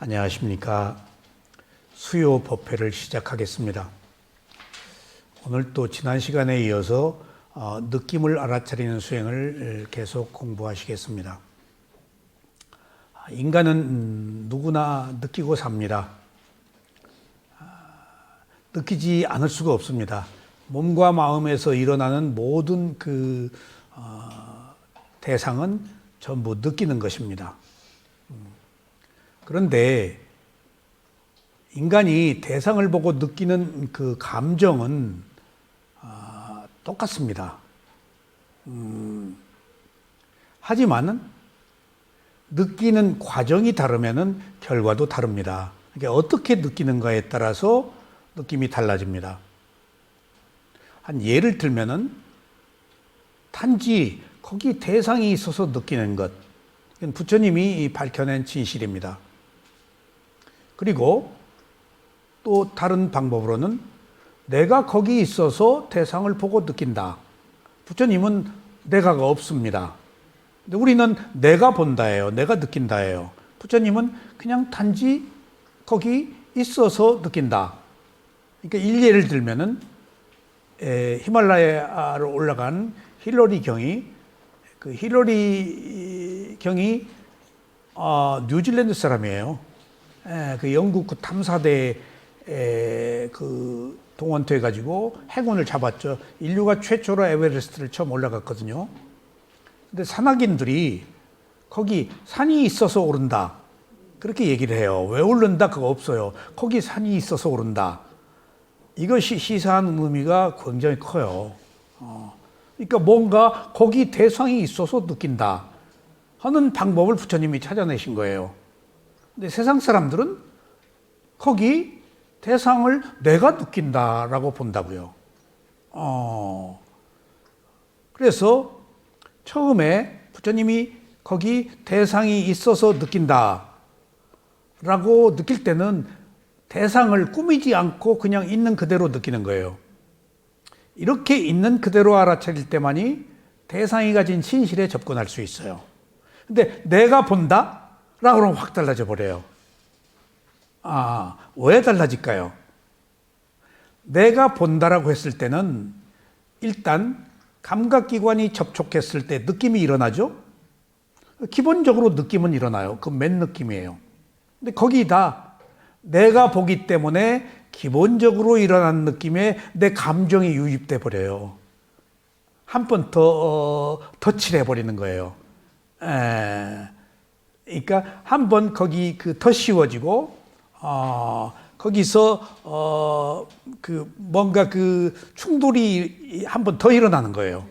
안녕하십니까. 수요 법회를 시작하겠습니다. 오늘 또 지난 시간에 이어서 느낌을 알아차리는 수행을 계속 공부하시겠습니다. 인간은 누구나 느끼고 삽니다. 느끼지 않을 수가 없습니다. 몸과 마음에서 일어나는 모든 대상은 전부 느끼는 것입니다. 그런데 인간이 대상을 보고 느끼는 그 감정은 똑같습니다. 하지만 느끼는 과정이 다르면 결과도 다릅니다. 그러니까 어떻게 느끼는가에 따라서 느낌이 달라집니다. 한 예를 들면은 단지 거기 대상이 있어서 느끼는 것. 이건 부처님이 밝혀낸 진실입니다. 그리고 또 다른 방법으로는 내가 거기 있어서 대상을 보고 느낀다. 부처님은 내가가 없습니다. 근데 우리는 내가 본다예요. 내가 느낀다예요. 부처님은 그냥 단지 거기 있어서 느낀다. 그러니까 일례를 들면은 히말라야로 올라간 힐러리 경이 뉴질랜드 사람이에요. 그 영국 그 탐사대 동원돼 가지고 해군을 잡았죠. 인류가 최초로 에베레스트를 처음 올라갔거든요. 근데 산악인들이 거기 산이 있어서 오른다. 그렇게 얘기를 해요. 왜 오른다? 그거 없어요. 거기 산이 있어서 오른다. 이것이 시사하는 의미가 굉장히 커요. 그러니까 뭔가 거기 대상이 있어서 느낀다 하는 방법을 부처님이 찾아내신 거예요. 근데 세상 사람들은 거기 대상을 내가 느낀다라고 본다고요. 그래서 처음에 부처님이 거기 대상이 있어서 느낀다라고 느낄 때는 대상을 꾸미지 않고 그냥 있는 그대로 느끼는 거예요. 이렇게 있는 그대로 알아차릴 때만이 대상이 가진 진실에 접근할 수 있어요. 근데 내가 본다? 라고 하면 확 달라져 버려요. 왜 달라질까요? 내가 본다라고 했을 때는 일단 감각기관이 접촉했을 때 느낌이 일어나죠? 기본적으로 느낌은 일어나요. 그 맨 느낌이에요. 근데 거기다 내가 보기 때문에 기본적으로 일어나는 느낌에 내 감정이 유입돼 버려요. 한 번 더 터치를 해버리는 거예요. 그러니까 한 번 거기 더 씌워지고 거기서 뭔가 충돌이 한 번 더 일어나는 거예요.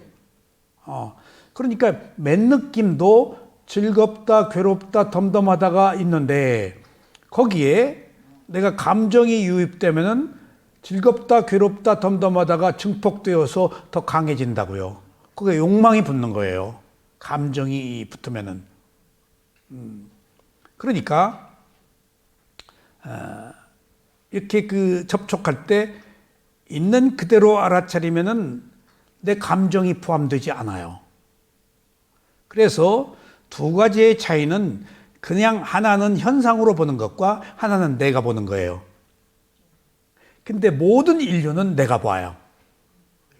그러니까 맨 느낌도 즐겁다, 괴롭다, 덤덤하다가 있는데 거기에 내가 감정이 유입되면은 즐겁다, 괴롭다, 덤덤하다가 증폭되어서 더 강해진다고요. 그게 욕망이 붙는 거예요. 감정이 붙으면은. 그러니까 이렇게 접촉할 때 있는 그대로 알아차리면은 내 감정이 포함되지 않아요. 그래서 두 가지의 차이는 그냥 하나는 현상으로 보는 것과 하나는 내가 보는 거예요. 근데 모든 인류는 내가 봐요.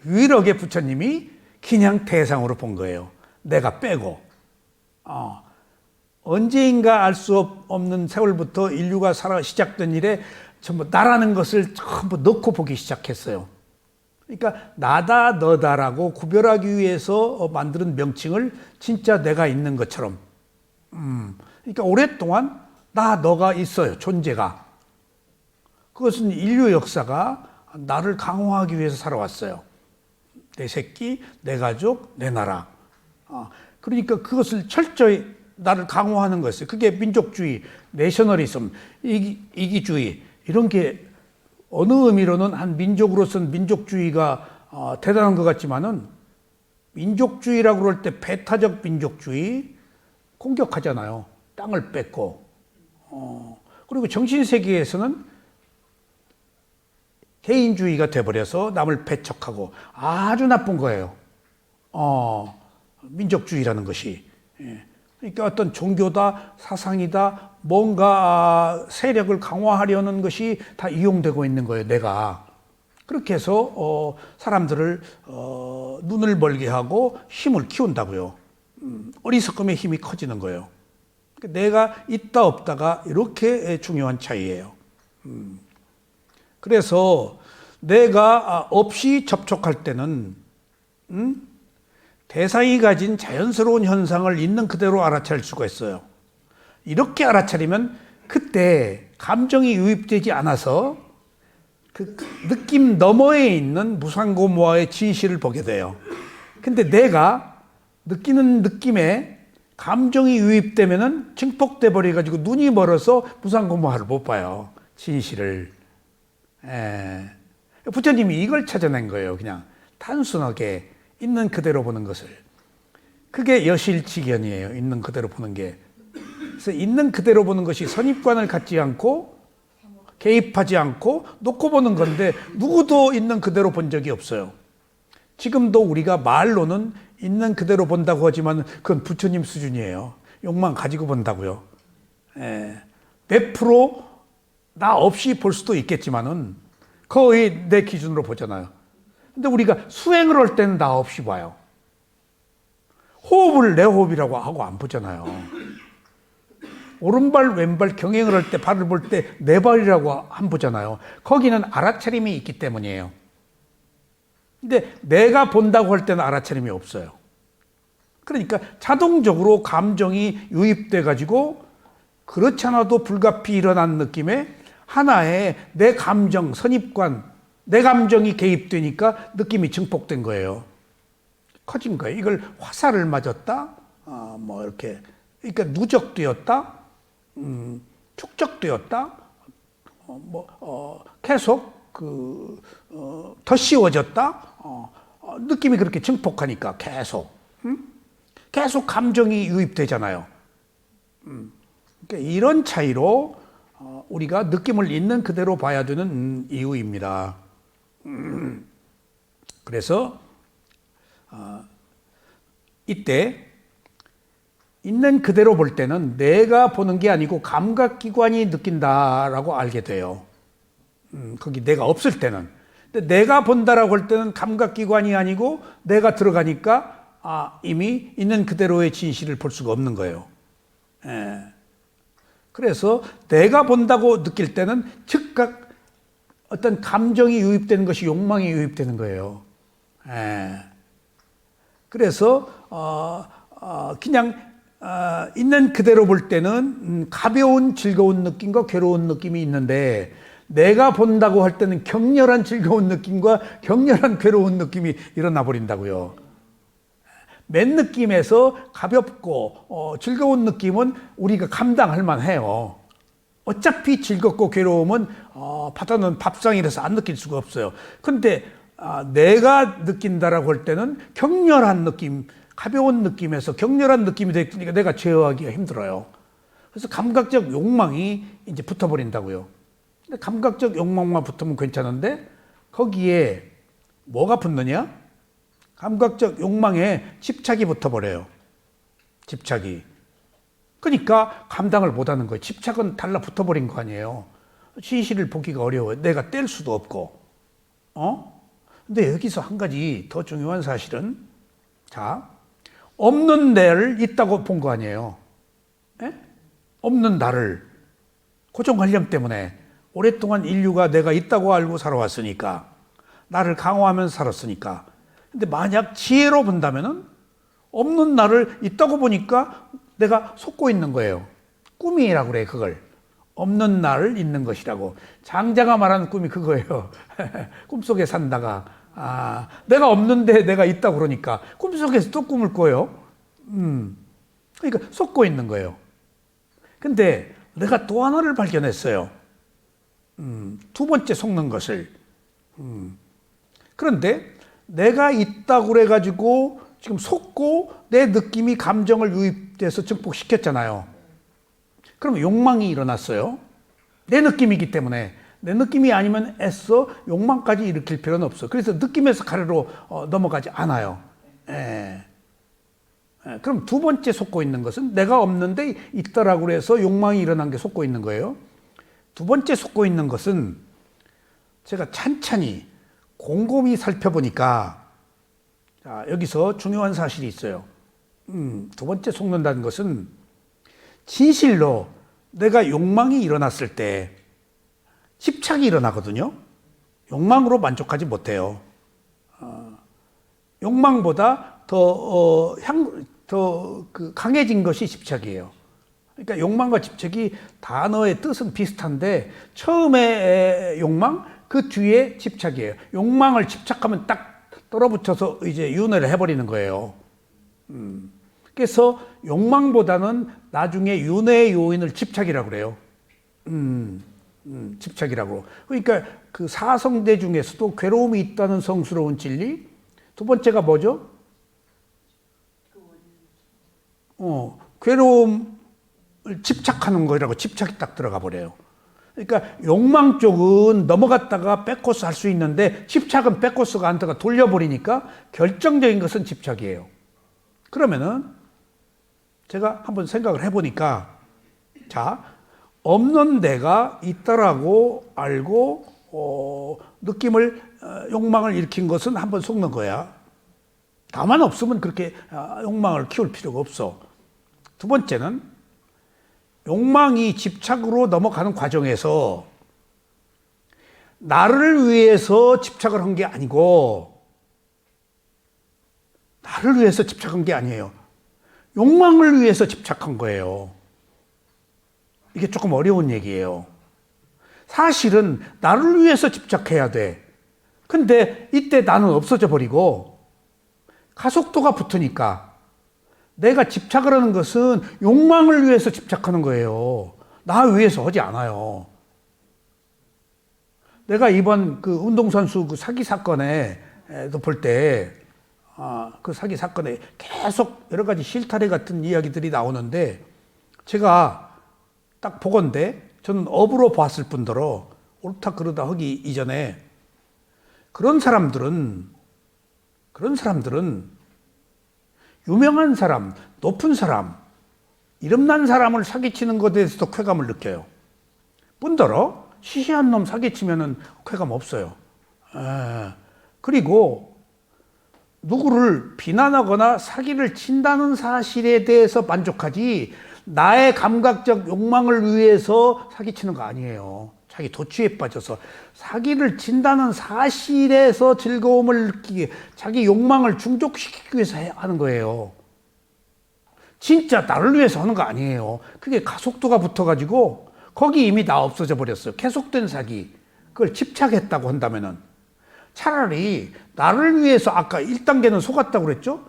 유일하게 부처님이 그냥 대상으로 본 거예요. 내가 빼고. 언제인가 알 수 없는 세월부터 인류가 시작된 이래 전부 나라는 것을 전부 넣고 보기 시작했어요. 그러니까 나다 너다라고 구별하기 위해서 만드는 명칭을 진짜 내가 있는 것처럼. 그러니까 오랫동안 너가 있어요. 존재가. 그것은 인류 역사가 나를 강화하기 위해서 살아왔어요. 내 새끼, 내 가족, 내 나라. 그러니까 그것을 철저히 나를 강화하는 거였어요. 그게 민족주의, 내셔널리즘, 이기주의 이런 게 어느 의미로는 한 민족으로서는 민족주의가 대단한 것 같지만은 민족주의라고 그럴 때 배타적 민족주의 공격하잖아요. 땅을 뺏고. 그리고 정신세계에서는 개인주의가 돼버려서 남을 배척하고 아주 나쁜 거예요. 민족주의라는 것이. 그러니까 어떤 종교다, 사상이다, 뭔가 세력을 강화하려는 것이 다 이용되고 있는 거예요, 내가. 그렇게 해서 사람들을 눈을 멀게 하고 힘을 키운다고요. 어리석음의 힘이 커지는 거예요. 그러니까 내가 있다 없다가 이렇게 중요한 차이예요. 그래서 내가 없이 접촉할 때는 대상이 가진 자연스러운 현상을 있는 그대로 알아차릴 수가 있어요. 이렇게 알아차리면 그때 감정이 유입되지 않아서 그 느낌 너머에 있는 무상고무화의 진실을 보게 돼요. 근데 내가 느끼는 느낌에 감정이 유입되면은 증폭돼 버려가지고 눈이 멀어서 무상고무화를 못 봐요. 진실을. 부처님이 이걸 찾아낸 거예요. 그냥 단순하게 있는 그대로 보는 것을. 그게 여실직연이에요. 있는 그대로 보는 게. 그래서 있는 그대로 보는 것이 선입관을 갖지 않고 개입하지 않고 놓고 보는 건데 누구도 있는 그대로 본 적이 없어요. 지금도 우리가 말로는 있는 그대로 본다고 하지만 그건 부처님 수준이에요. 욕망 가지고 본다고요. 몇 프로 나 없이 볼 수도 있겠지만은 거의 내 기준으로 보잖아요. 근데 우리가 수행을 할 때는 나 없이 봐요. 호흡을 내 호흡이라고 하고 안 보잖아요. 오른발 왼발 경행을 할 때 발을 볼 때 내 발이라고 안 보잖아요. 거기는 알아차림이 있기 때문이에요. 근데 내가 본다고 할 때는 알아차림이 없어요. 그러니까 자동적으로 감정이 유입돼 가지고 그렇지 않아도 불가피 일어난 느낌에 하나의 내 감정, 선입관, 내 감정이 개입되니까 느낌이 증폭된 거예요. 커진 거예요. 이걸 화살을 맞았다, 뭐 이렇게, 그러니까 누적되었다, 축적되었다, 계속 더 씌워졌다, 느낌이 그렇게 증폭하니까 계속 감정이 유입되잖아요. 그러니까 이런 차이로 우리가 느낌을 있는 그대로 봐야 되는 이유입니다. 그래서 이때 있는 그대로 볼 때는 내가 보는 게 아니고 감각기관이 느낀다라고 알게 돼요. 거기 내가 없을 때는. 근데 내가 본다라고 할 때는 감각기관이 아니고 내가 들어가니까 이미 있는 그대로의 진실을 볼 수가 없는 거예요. 그래서 내가 본다고 느낄 때는 즉각 어떤 감정이 유입되는 것이 욕망이 유입되는 거예요. 그래서 그냥 있는 그대로 볼 때는 가벼운 즐거운 느낌과 괴로운 느낌이 있는데 내가 본다고 할 때는 격렬한 즐거운 느낌과 격렬한 괴로운 느낌이 일어나 버린다고요. 맨 느낌에서 가볍고 즐거운 느낌은 우리가 감당할 만해요. 어차피 즐겁고 괴로움은 바다는 밥상이라서 안 느낄 수가 없어요. 근데 내가 느낀다라고 할 때는 격렬한 느낌, 가벼운 느낌에서 격렬한 느낌이 되니까 내가 제어하기가 힘들어요. 그래서 감각적 욕망이 이제 붙어버린다고요. 근데 감각적 욕망만 붙으면 괜찮은데 거기에 뭐가 붙느냐? 감각적 욕망에 집착이 붙어버려요. 집착이. 그러니까 감당을 못하는 거예요. 집착은 달라붙어버린 거 아니에요. 진실을 보기가 어려워요. 내가 뗄 수도 없고. 근데 여기서 한 가지 더 중요한 사실은, 자, 없는 내를 있다고 본 거 아니에요. 없는 나를 고정관념 때문에 오랫동안 인류가 내가 있다고 알고 살아왔으니까, 나를 강화하면서 살았으니까. 근데 만약 지혜로 본다면은 없는 나를 있다고 보니까 내가 속고 있는 거예요. 꿈이라고 그래, 그걸. 없는 나를 있는 것이라고. 장자가 말하는 꿈이 그거예요. 꿈속에 산다가 내가 없는데 내가 있다고 그러니까 꿈속에서 또 꿈을 꿔요. 그러니까 속고 있는 거예요. 근데 내가 또 하나를 발견했어요. 두 번째 속는 것을. 그런데 내가 있다고 그래가지고 지금 속고 내 느낌이 감정을 유입돼서 증폭시켰잖아요. 그럼 욕망이 일어났어요. 내 느낌이기 때문에. 내 느낌이 아니면 애써 욕망까지 일으킬 필요는 없어. 그래서 느낌에서 가래로 넘어가지 않아요. 그럼 두 번째 속고 있는 것은 내가 없는데 있더라고 해서 욕망이 일어난 게 속고 있는 거예요. 두 번째 속고 있는 것은 제가 찬찬히 곰곰이 살펴보니까 자, 여기서 중요한 사실이 있어요. 두 번째 속는다는 것은 진실로 내가 욕망이 일어났을 때 집착이 일어나거든요. 욕망으로 만족하지 못해요. 욕망보다 더 강해진 것이 집착이에요. 그러니까 욕망과 집착이 단어의 뜻은 비슷한데 처음에 욕망, 그 뒤에 집착이에요. 욕망을 집착하면 딱 떨어붙여서 이제 윤회를 해버리는 거예요. 그래서 욕망보다는 나중에 윤회의 요인을 집착이라고 그래요. 집착이라고. 그러니까 그 사성대 중에서도 괴로움이 있다는 성스러운 진리. 두 번째가 뭐죠? 괴로움을 집착하는 거라고 집착이 딱 들어가 버려요. 그러니까 욕망 쪽은 넘어갔다가 백코스 할 수 있는데 집착은 백코스가 안 들어가 돌려버리니까 결정적인 것은 집착이에요. 그러면은 제가 한번 생각을 해보니까 자, 없는 내가 있다라고 알고 느낌을 욕망을 일으킨 것은 한번 속는 거야. 다만 없으면 그렇게 욕망을 키울 필요가 없어. 두 번째는 욕망이 집착으로 넘어가는 과정에서 나를 위해서 집착을 한 게 아니고 나를 위해서 집착한 게 아니에요. 욕망을 위해서 집착한 거예요. 이게 조금 어려운 얘기예요. 사실은 나를 위해서 집착해야 돼. 근데 이때 나는 없어져 버리고 가속도가 붙으니까 내가 집착을 하는 것은 욕망을 위해서 집착하는 거예요. 나 위해서 하지 않아요. 내가 이번 그 운동선수 그 사기 사건에도 볼 때, 그 사기 사건에 계속 여러 가지 실타래 같은 이야기들이 나오는데, 제가 딱 보건대, 저는 업으로 봤을 뿐더러 옳다 그러다 하기 이전에 그런 사람들은 유명한 사람, 높은 사람, 이름난 사람을 사기치는 것에 대해서도 쾌감을 느껴요. 뿐더러 시시한 놈 사기치면은 쾌감 없어요. 그리고 누구를 비난하거나 사기를 친다는 사실에 대해서 만족하지 나의 감각적 욕망을 위해서 사기치는 거 아니에요. 자기 도취에 빠져서 사기를 친다는 사실에서 즐거움을 느끼게 자기 욕망을 충족시키기 위해서 하는 거예요. 진짜 나를 위해서 하는 거 아니에요. 그게 가속도가 붙어가지고 거기 이미 나 없어져 버렸어요. 계속된 사기. 그걸 집착했다고 한다면은 차라리 나를 위해서 아까 1단계는 속았다고 그랬죠?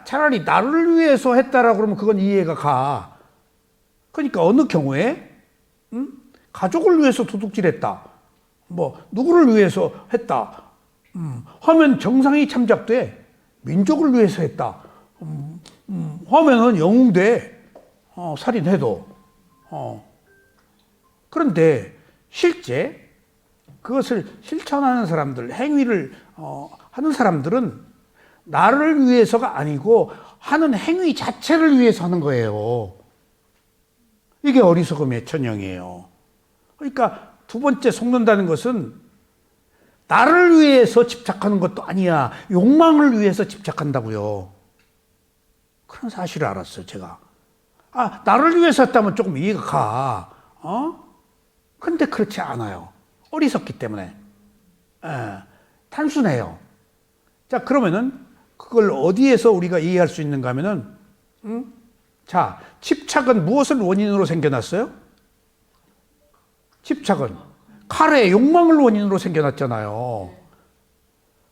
차라리 나를 위해서 했다라고 그러면 그건 이해가 가. 그러니까 어느 경우에 가족을 위해서 도둑질했다. 뭐 누구를 위해서 했다. 하면 정상이 참작돼. 민족을 위해서 했다. 하면은 영웅돼. 살인해도. 그런데 실제 그것을 실천하는 사람들, 행위를 하는 사람들은 나를 위해서가 아니고 하는 행위 자체를 위해서 하는 거예요. 이게 어리석음의 천형이에요. 그러니까 두 번째 속는다는 것은 나를 위해서 집착하는 것도 아니야. 욕망을 위해서 집착한다고요. 그런 사실을 알았어요, 제가. 나를 위해서 했다면 조금 이해가 가. 근데 그렇지 않아요. 어리석기 때문에. 단순해요. 자, 그러면은 그걸 어디에서 우리가 이해할 수 있는가 하면은, 자, 집착은 무엇을 원인으로 생겨났어요? 집착은 칼의 욕망을 원인으로 생겨났잖아요.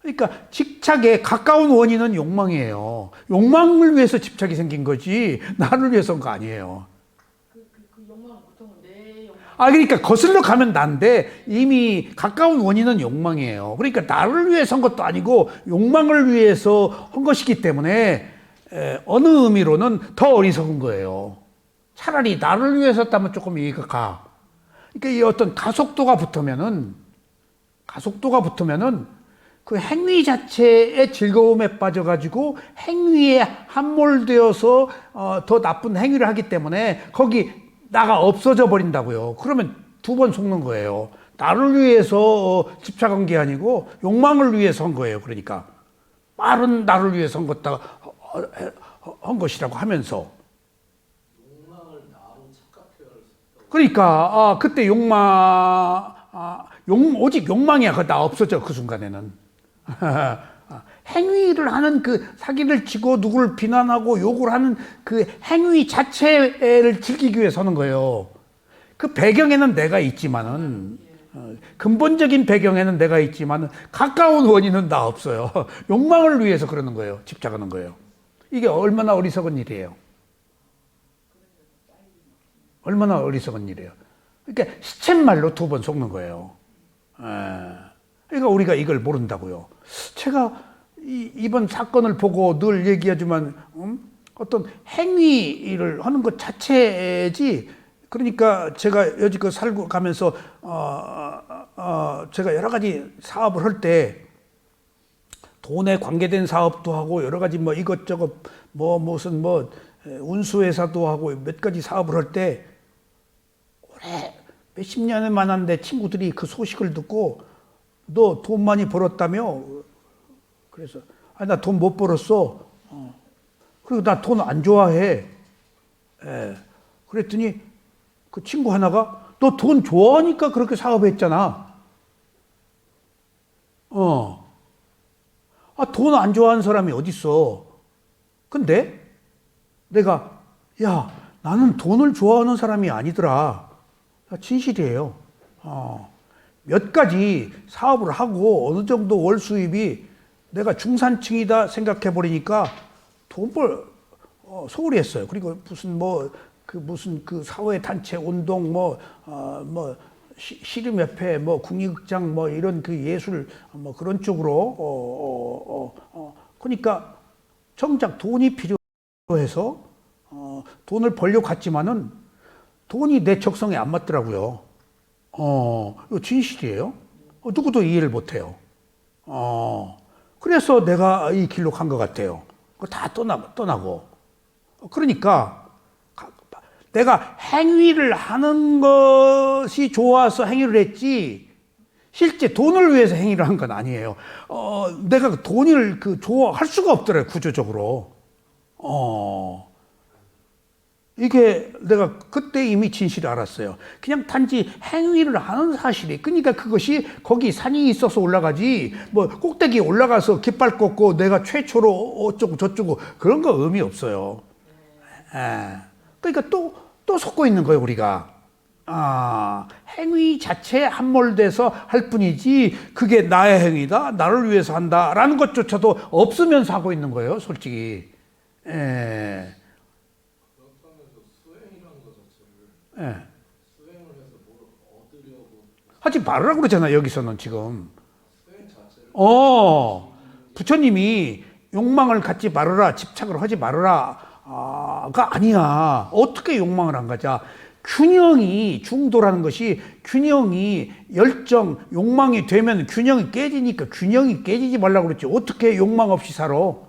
그러니까 집착의 가까운 원인은 욕망이에요. 욕망을 위해서 집착이 생긴 거지 나를 위해서인 거 아니에요. 그 욕망은 보통 내 욕망. 그러니까 거슬러 가면 난데 이미 가까운 원인은 욕망이에요. 그러니까 나를 위해서 한 것도 아니고 욕망을 위해서 한 것이기 때문에 어느 의미로는 더 어리석은 거예요. 차라리 나를 위해서 했다면 조금 이해가 가. 그러니까 이 어떤 가속도가 붙으면은 그 행위 자체의 즐거움에 빠져가지고 행위에 함몰되어서 더 나쁜 행위를 하기 때문에 거기 나가 없어져 버린다고요. 그러면 두 번 속는 거예요. 나를 위해서 집착한 게 아니고 욕망을 위해서 한 거예요. 그러니까 말은 나를 위해서 한 것이라고 하면서 그러니까 그때 오직 욕망이야. 나 없어져 그 순간에는. 행위를 하는 그 사기를 치고 누구를 비난하고 욕을 하는 그 행위 자체를 즐기기 위해 서는 거예요. 그 배경에는 내가 있지만은 근본적인 배경에는 내가 있지만은 가까운 원인은 나 없어요. 욕망을 위해서 그러는 거예요. 집착하는 거예요. 이게 얼마나 어리석은 일이에요. 얼마나 어리석은 일이에요. 그러니까 시쳇말로 두 번 속는 거예요. 그러니까 우리가 이걸 모른다고요. 제가 이번 사건을 보고 늘 얘기하지만 어떤 행위를 하는 것 자체지. 그러니까 제가 여지껏 살고 가면서 제가 여러 가지 사업을 할 때 돈에 관계된 사업도 하고 여러 가지 뭐 이것저것 무슨 운수회사도 하고 몇 가지 사업을 할 때 오래 몇십 년을 만났는데 친구들이 그 소식을 듣고 너 돈 많이 벌었다며? 그래서 나 돈 못 벌었어. 그리고 나 돈 안 좋아해. 그랬더니 그 친구 하나가 너 돈 좋아하니까 그렇게 사업했잖아. 돈 안 좋아하는 사람이 어딨어. 근데 내가 야, 나는 돈을 좋아하는 사람이 아니더라. 진실이에요. 몇 가지 사업을 하고 어느 정도 월 수입이 내가 중산층이다 생각해 버리니까 소홀히 했어요. 그리고 무슨 그 사회 단체 운동 씨름협회 국립극장 이런 그 예술 그런 쪽으로 그러니까 정작 돈이 필요해서 돈을 벌려고 갔지만은 돈이 내 적성에 안 맞더라고요. 이거 진실이에요. 누구도 이해를 못 해요. 그래서 내가 이 길로 간 것 같아요. 다 떠나고. 그러니까 내가 행위를 하는 것이 좋아서 행위를 했지, 실제 돈을 위해서 행위를 한 건 아니에요. 내가 돈을 좋아할 수가 없더라고요, 구조적으로. 이게 내가 그때 이미 진실을 알았어요. 그냥 단지 행위를 하는 사실이, 그러니까 그것이 거기 산이 있어서 올라가지, 꼭대기에 올라가서 깃발 꽂고 내가 최초로 어쩌고 저쩌고 그런 거 의미 없어요. 그러니까 또 속고 있는 거예요, 우리가. 행위 자체에 함몰돼서 할 뿐이지, 그게 나의 행위다, 나를 위해서 한다라는 것조차도 없으면서 하고 있는 거예요, 솔직히. 수행을 해서 뭘 얻으려고 하지 말으라고 그러잖아, 여기서는 지금. 수행 자체를 부처님이 욕망을 갖지 말아라, 집착을 하지 말아라가 아니야. 어떻게 욕망을 안 가자? 균형이, 중도라는 것이 균형이, 열정, 욕망이 되면 균형이 깨지니까 균형이 깨지지 말라고 그랬지. 어떻게 욕망 없이 살아?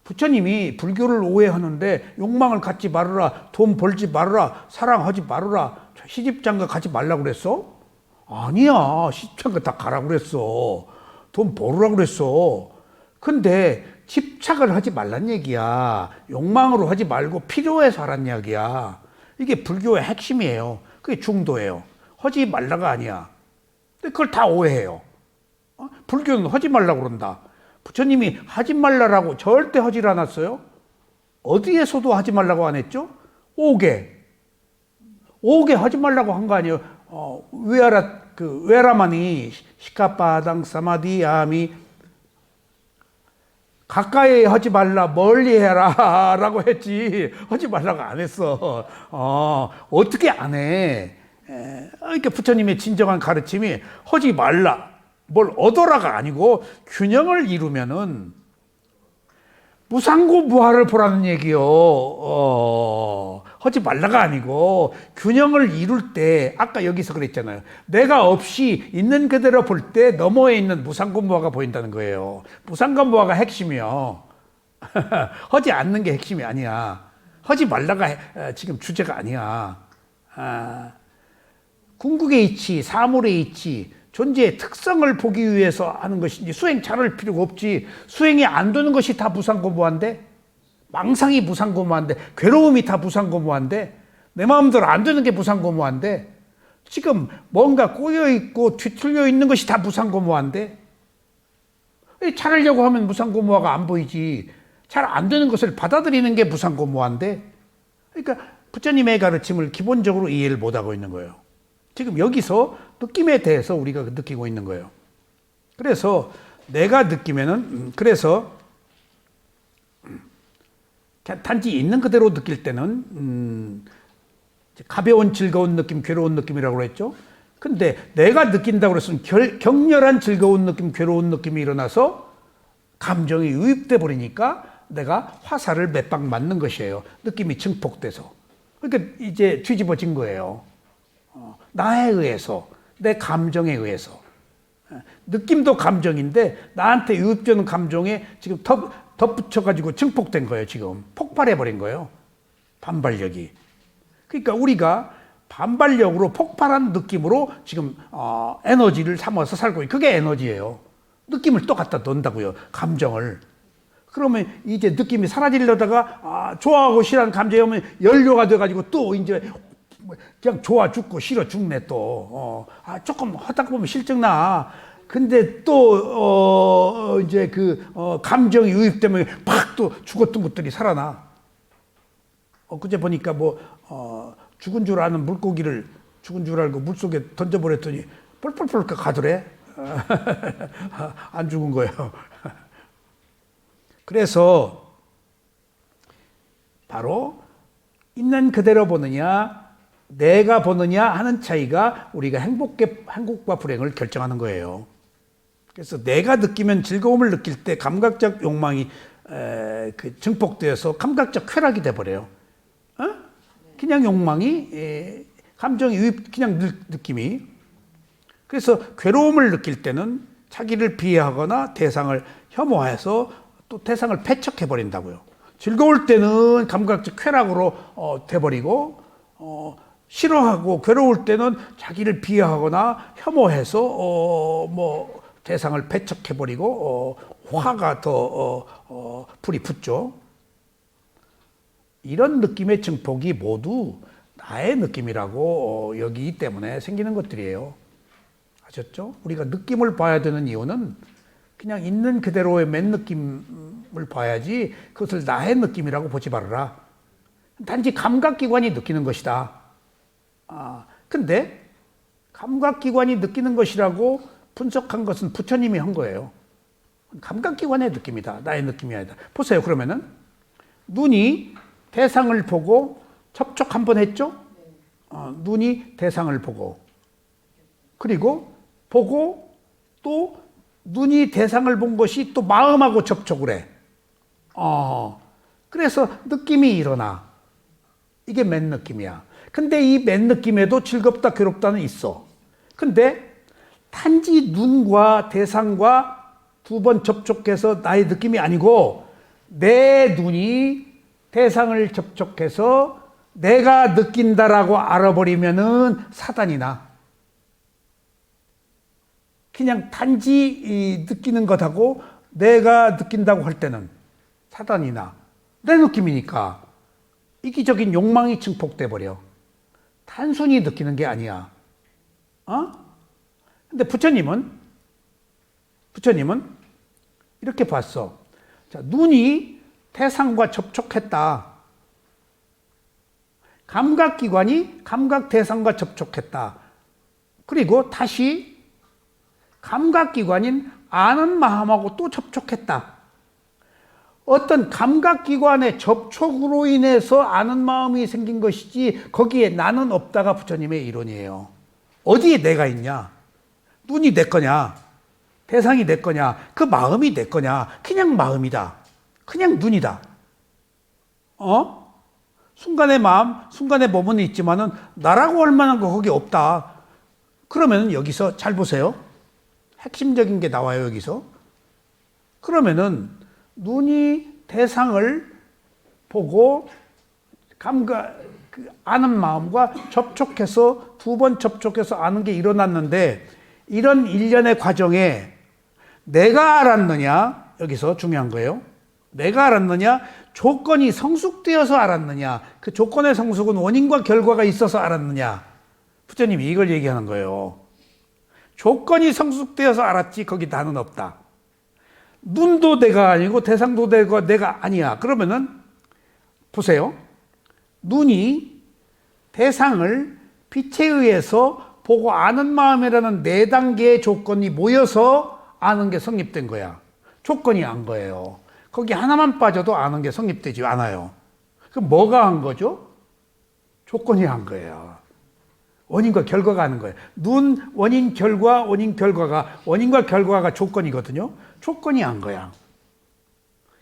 부처님이 불교를 오해하는데 욕망을 갖지 말아라, 돈 벌지 말아라, 사랑하지 말아라, 시집장가 가지 말라고 그랬어? 아니야. 시집장가 다 가라고 그랬어. 돈 벌으라고 그랬어. 근데 집착을 하지 말란 얘기야. 욕망으로 하지 말고 필요해서 하란 이야기야. 이게 불교의 핵심이에요. 그게 중도예요. 하지 말라가 아니야. 근데 그걸 다 오해해요. 불교는 하지 말라고 그런다. 부처님이 하지 말라라고 절대 하질 않았어요. 어디에서도 하지 말라고 안 했죠? 5개 하지 말라고 한 거 아니에요. 외라마니 시카파당 사마디아미, 가까이 하지 말라, 멀리 해라 라고 했지, 하지 말라고 안 했어. 어떻게 안 해? 그러니까 부처님의 진정한 가르침이 하지 말라, 뭘 얻어라가 아니고 균형을 이루면은 무상고 무하를 보라는 얘기요. 하지 말라가 아니고 균형을 이룰 때 아까 여기서 그랬잖아요. 내가 없이 있는 그대로 볼 때 너머에 있는 무상고무화가 보인다는 거예요. 무상고무화가 핵심이요. 하지 않는 게 핵심이 아니야. 하지 말라가 지금 주제가 아니야. 궁극의 이치, 사물의 이치, 존재의 특성을 보기 위해서 하는 것이지 수행 잘할 필요가 없지. 수행이 안 되는 것이 다 무상고무화인데, 망상이 무상고무화인데, 괴로움이 다 무상고무화인데, 내 마음대로 안 되는 게 무상고무화인데, 지금 뭔가 꼬여있고 뒤틀려 있는 것이 다 무상고무화인데, 잘하려고 하면 무상고무화가 안 보이지. 잘 안 되는 것을 받아들이는 게 무상고무화인데, 그러니까 부처님의 가르침을 기본적으로 이해를 못하고 있는 거예요. 지금 여기서 느낌에 대해서 우리가 느끼고 있는 거예요. 그래서 내가 느끼면은, 그래서 단지 있는 그대로 느낄 때는 가벼운 즐거운 느낌, 괴로운 느낌이라고 그랬죠. 근데 내가 느낀다고 그랬으면 격렬한 즐거운 느낌, 괴로운 느낌이 일어나서 감정이 유입돼 버리니까 내가 화살을 몇 방 맞는 것이에요. 느낌이 증폭돼서. 그러니까 이제 뒤집어진 거예요. 나에 의해서, 내 감정에 의해서. 느낌도 감정인데 나한테 유입되는 감정에 지금 덧붙여가지고 증폭된 거예요. 지금 폭발해버린 거예요. 반발력이. 그러니까 우리가 반발력으로 폭발한 느낌으로 지금 에너지를 삼아서 살고 있어요. 그게 에너지예요. 느낌을 또 갖다 넣는다고요. 감정을. 그러면 이제 느낌이 사라지려다가 좋아하고 싫어하는 감정이 오면 연료가 돼가지고 또 이제 그냥 좋아 죽고 싫어 죽네 또. 조금 하다 보면 실증나. 근데 또 이제 감정이 유입되면 팍 또 죽었던 것들이 살아나. 그제 보니까 죽은 줄 아는 물고기를 죽은 줄 알고 물속에 던져버렸더니 펄펄펄 가더래. 안 죽은 거예요. 그래서 바로 있는 그대로 보느냐 내가 보느냐 하는 차이가 우리가 행복과 불행을 결정하는 거예요. 그래서 내가 느끼면 즐거움을 느낄 때 감각적 욕망이 증폭되어서 감각적 쾌락이 돼버려요. 그냥 욕망이 감정이 유입 그냥 느낌이. 그래서 괴로움을 느낄 때는 자기를 비하하거나 대상을 혐오해서 또 대상을 배척해 버린다고요. 즐거울 때는 감각적 쾌락으로 돼버리고 싫어하고 괴로울 때는 자기를 비하하거나 혐오해서 대상을 배척해 버리고 화가 더 불이 붙죠. 이런 느낌의 증폭이 모두 나의 느낌이라고 여기기 때문에 생기는 것들이에요. 아셨죠? 우리가 느낌을 봐야 되는 이유는 그냥 있는 그대로의 맨 느낌을 봐야지 그것을 나의 느낌이라고 보지 말아라. 단지 감각기관이 느끼는 것이다. 근데 감각기관이 느끼는 것이라고 분석한 것은 부처님이 한 거예요. 감각기관의 느낌이다. 나의 느낌이 아니다. 보세요. 그러면은 눈이 대상을 보고 접촉 한번 했죠? 눈이 대상을 보고 그리고 보고 또 눈이 대상을 본 것이 또 마음하고 접촉을 해. 그래서 느낌이 일어나. 이게 맨 느낌이야. 근데 이 맨 느낌에도 즐겁다 괴롭다는 있어. 근데 단지 눈과 대상과 두 번 접촉해서 나의 느낌이 아니고 내 눈이 대상을 접촉해서 내가 느낀다라고 알아버리면은 사단이 나. 그냥 단지 느끼는 것하고 내가 느낀다고 할 때는 사단이 나. 내 느낌이니까 이기적인 욕망이 증폭돼 버려. 단순히 느끼는 게 아니야. 근데 부처님은 이렇게 봤어. 자, 눈이 대상과 접촉했다. 감각기관이 감각 대상과 접촉했다. 그리고 다시 감각기관인 아는 마음하고 또 접촉했다. 어떤 감각기관의 접촉으로 인해서 아는 마음이 생긴 것이지 거기에 나는 없다가 부처님의 이론이에요. 어디에 내가 있냐? 눈이 내 거냐? 대상이 내 거냐? 그 마음이 내 거냐? 그냥 마음이다. 그냥 눈이다. 순간의 마음, 순간의 몸은 있지만은 나라고 할 만한 거 거기 없다. 그러면 여기서 잘 보세요. 핵심적인 게 나와요, 여기서. 그러면은 눈이 대상을 보고 아는 마음과 접촉해서 두 번 접촉해서 아는 게 일어났는데 이런 일련의 과정에 내가 알았느냐, 여기서 중요한 거예요. 내가 알았느냐, 조건이 성숙되어서 알았느냐, 그 조건의 성숙은 원인과 결과가 있어서 알았느냐. 부처님이 이걸 얘기하는 거예요. 조건이 성숙되어서 알았지 거기 다는 없다. 눈도 내가 아니고 대상도 내가 아니야. 그러면은 보세요. 눈이 대상을 빛에 의해서 보고 아는 마음이라는 4단계의 조건이 모여서 아는 게 성립된 거야. 조건이 안 거예요. 거기 하나만 빠져도 아는 게 성립되지 않아요. 그럼 뭐가 한 거죠? 조건이 한 거예요. 원인과 결과가 하는 거예요. 눈, 원인, 결과, 원인, 결과가, 원인과 결과가 조건이거든요. 조건이 한 거야.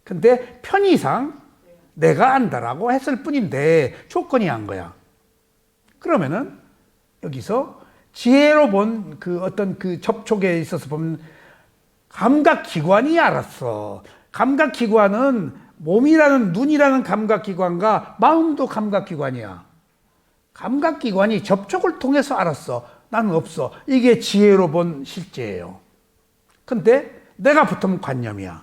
근데 편의상 내가 안다라고 했을 뿐인데 조건이 한 거야. 그러면은 여기서 지혜로 본 그 어떤 그 접촉에 있어서 보면 감각기관이 알았어. 감각기관은 몸이라는 눈이라는 감각기관과 마음도 감각기관이야. 감각기관이 접촉을 통해서 알았어. 나는 없어. 이게 지혜로 본 실제예요. 근데 내가 붙으면 관념이야.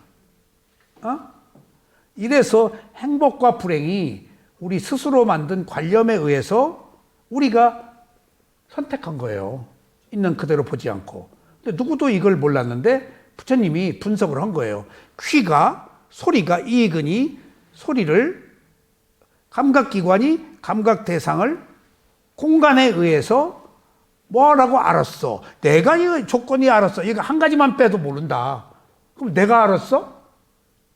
이래서 행복과 불행이 우리 스스로 만든 관념에 의해서 우리가 선택한 거예요. 있는 그대로 보지 않고. 근데 누구도 이걸 몰랐는데 부처님이 분석을 한 거예요. 소리가 이익은이 소리를 감각기관이 감각 대상을 공간에 의해서 뭐라고 알았어. 내가 이 조건이 알았어. 이거 한 가지만 빼도 모른다. 그럼 내가 알았어?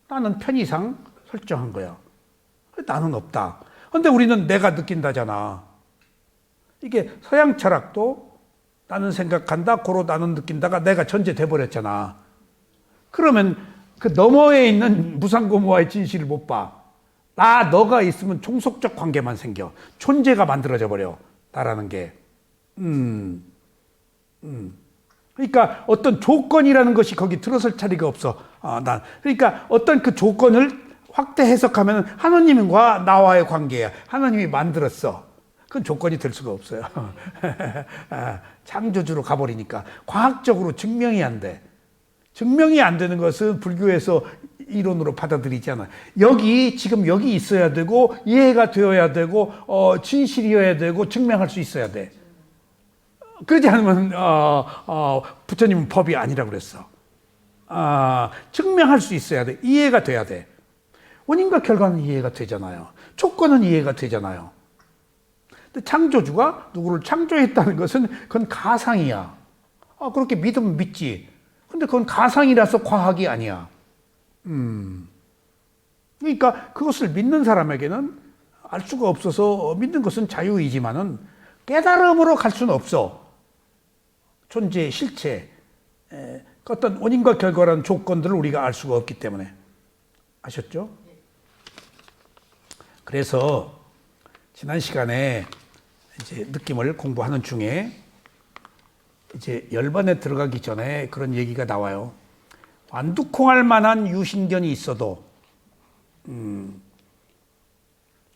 나는 편의상 설정한 거야. 나는 없다. 근데 우리는 내가 느낀다잖아. 이게 서양 철학도 나는 생각한다, 고로 나는 느낀다가 내가 전제돼 버렸잖아. 그러면 그 너머에 있는 무상고무와의 진실을 못 봐. 너가 있으면 종속적 관계만 생겨. 존재가 만들어져 버려. 나라는 게. 그러니까 어떤 조건이라는 것이 거기 들어설 자리가 없어. 그러니까 어떤 그 조건을 확대 해석하면 하나님과 나와의 관계야. 하나님이 만들었어. 그건 조건이 될 수가 없어요. 창조주로 가버리니까. 과학적으로 증명이 안 돼. 증명이 안 되는 것은 불교에서 이론으로 받아들이잖아. 지금 여기 있어야 되고, 이해가 되어야 되고, 진실이어야 되고, 증명할 수 있어야 돼. 그러지 않으면, 부처님은 법이 아니라고 그랬어. 증명할 수 있어야 돼. 이해가 돼야 돼. 원인과 결과는 이해가 되잖아요. 조건은 이해가 되잖아요. 근데 창조주가 누구를 창조했다는 것은 그건 가상이야. 그렇게 믿으면 믿지. 근데 그건 가상이라서 과학이 아니야. 그러니까 그것을 믿는 사람에게는 알 수가 없어서 믿는 것은 자유이지만은 깨달음으로 갈 수는 없어. 존재, 실체, 어떤 원인과 결과라는 조건들을 우리가 알 수가 없기 때문에. 아셨죠? 그래서 지난 시간에 이제 느낌을 공부하는 중에 이제 열반에 들어가기 전에 그런 얘기가 나와요. 완두콩할 만한 유신견이 있어도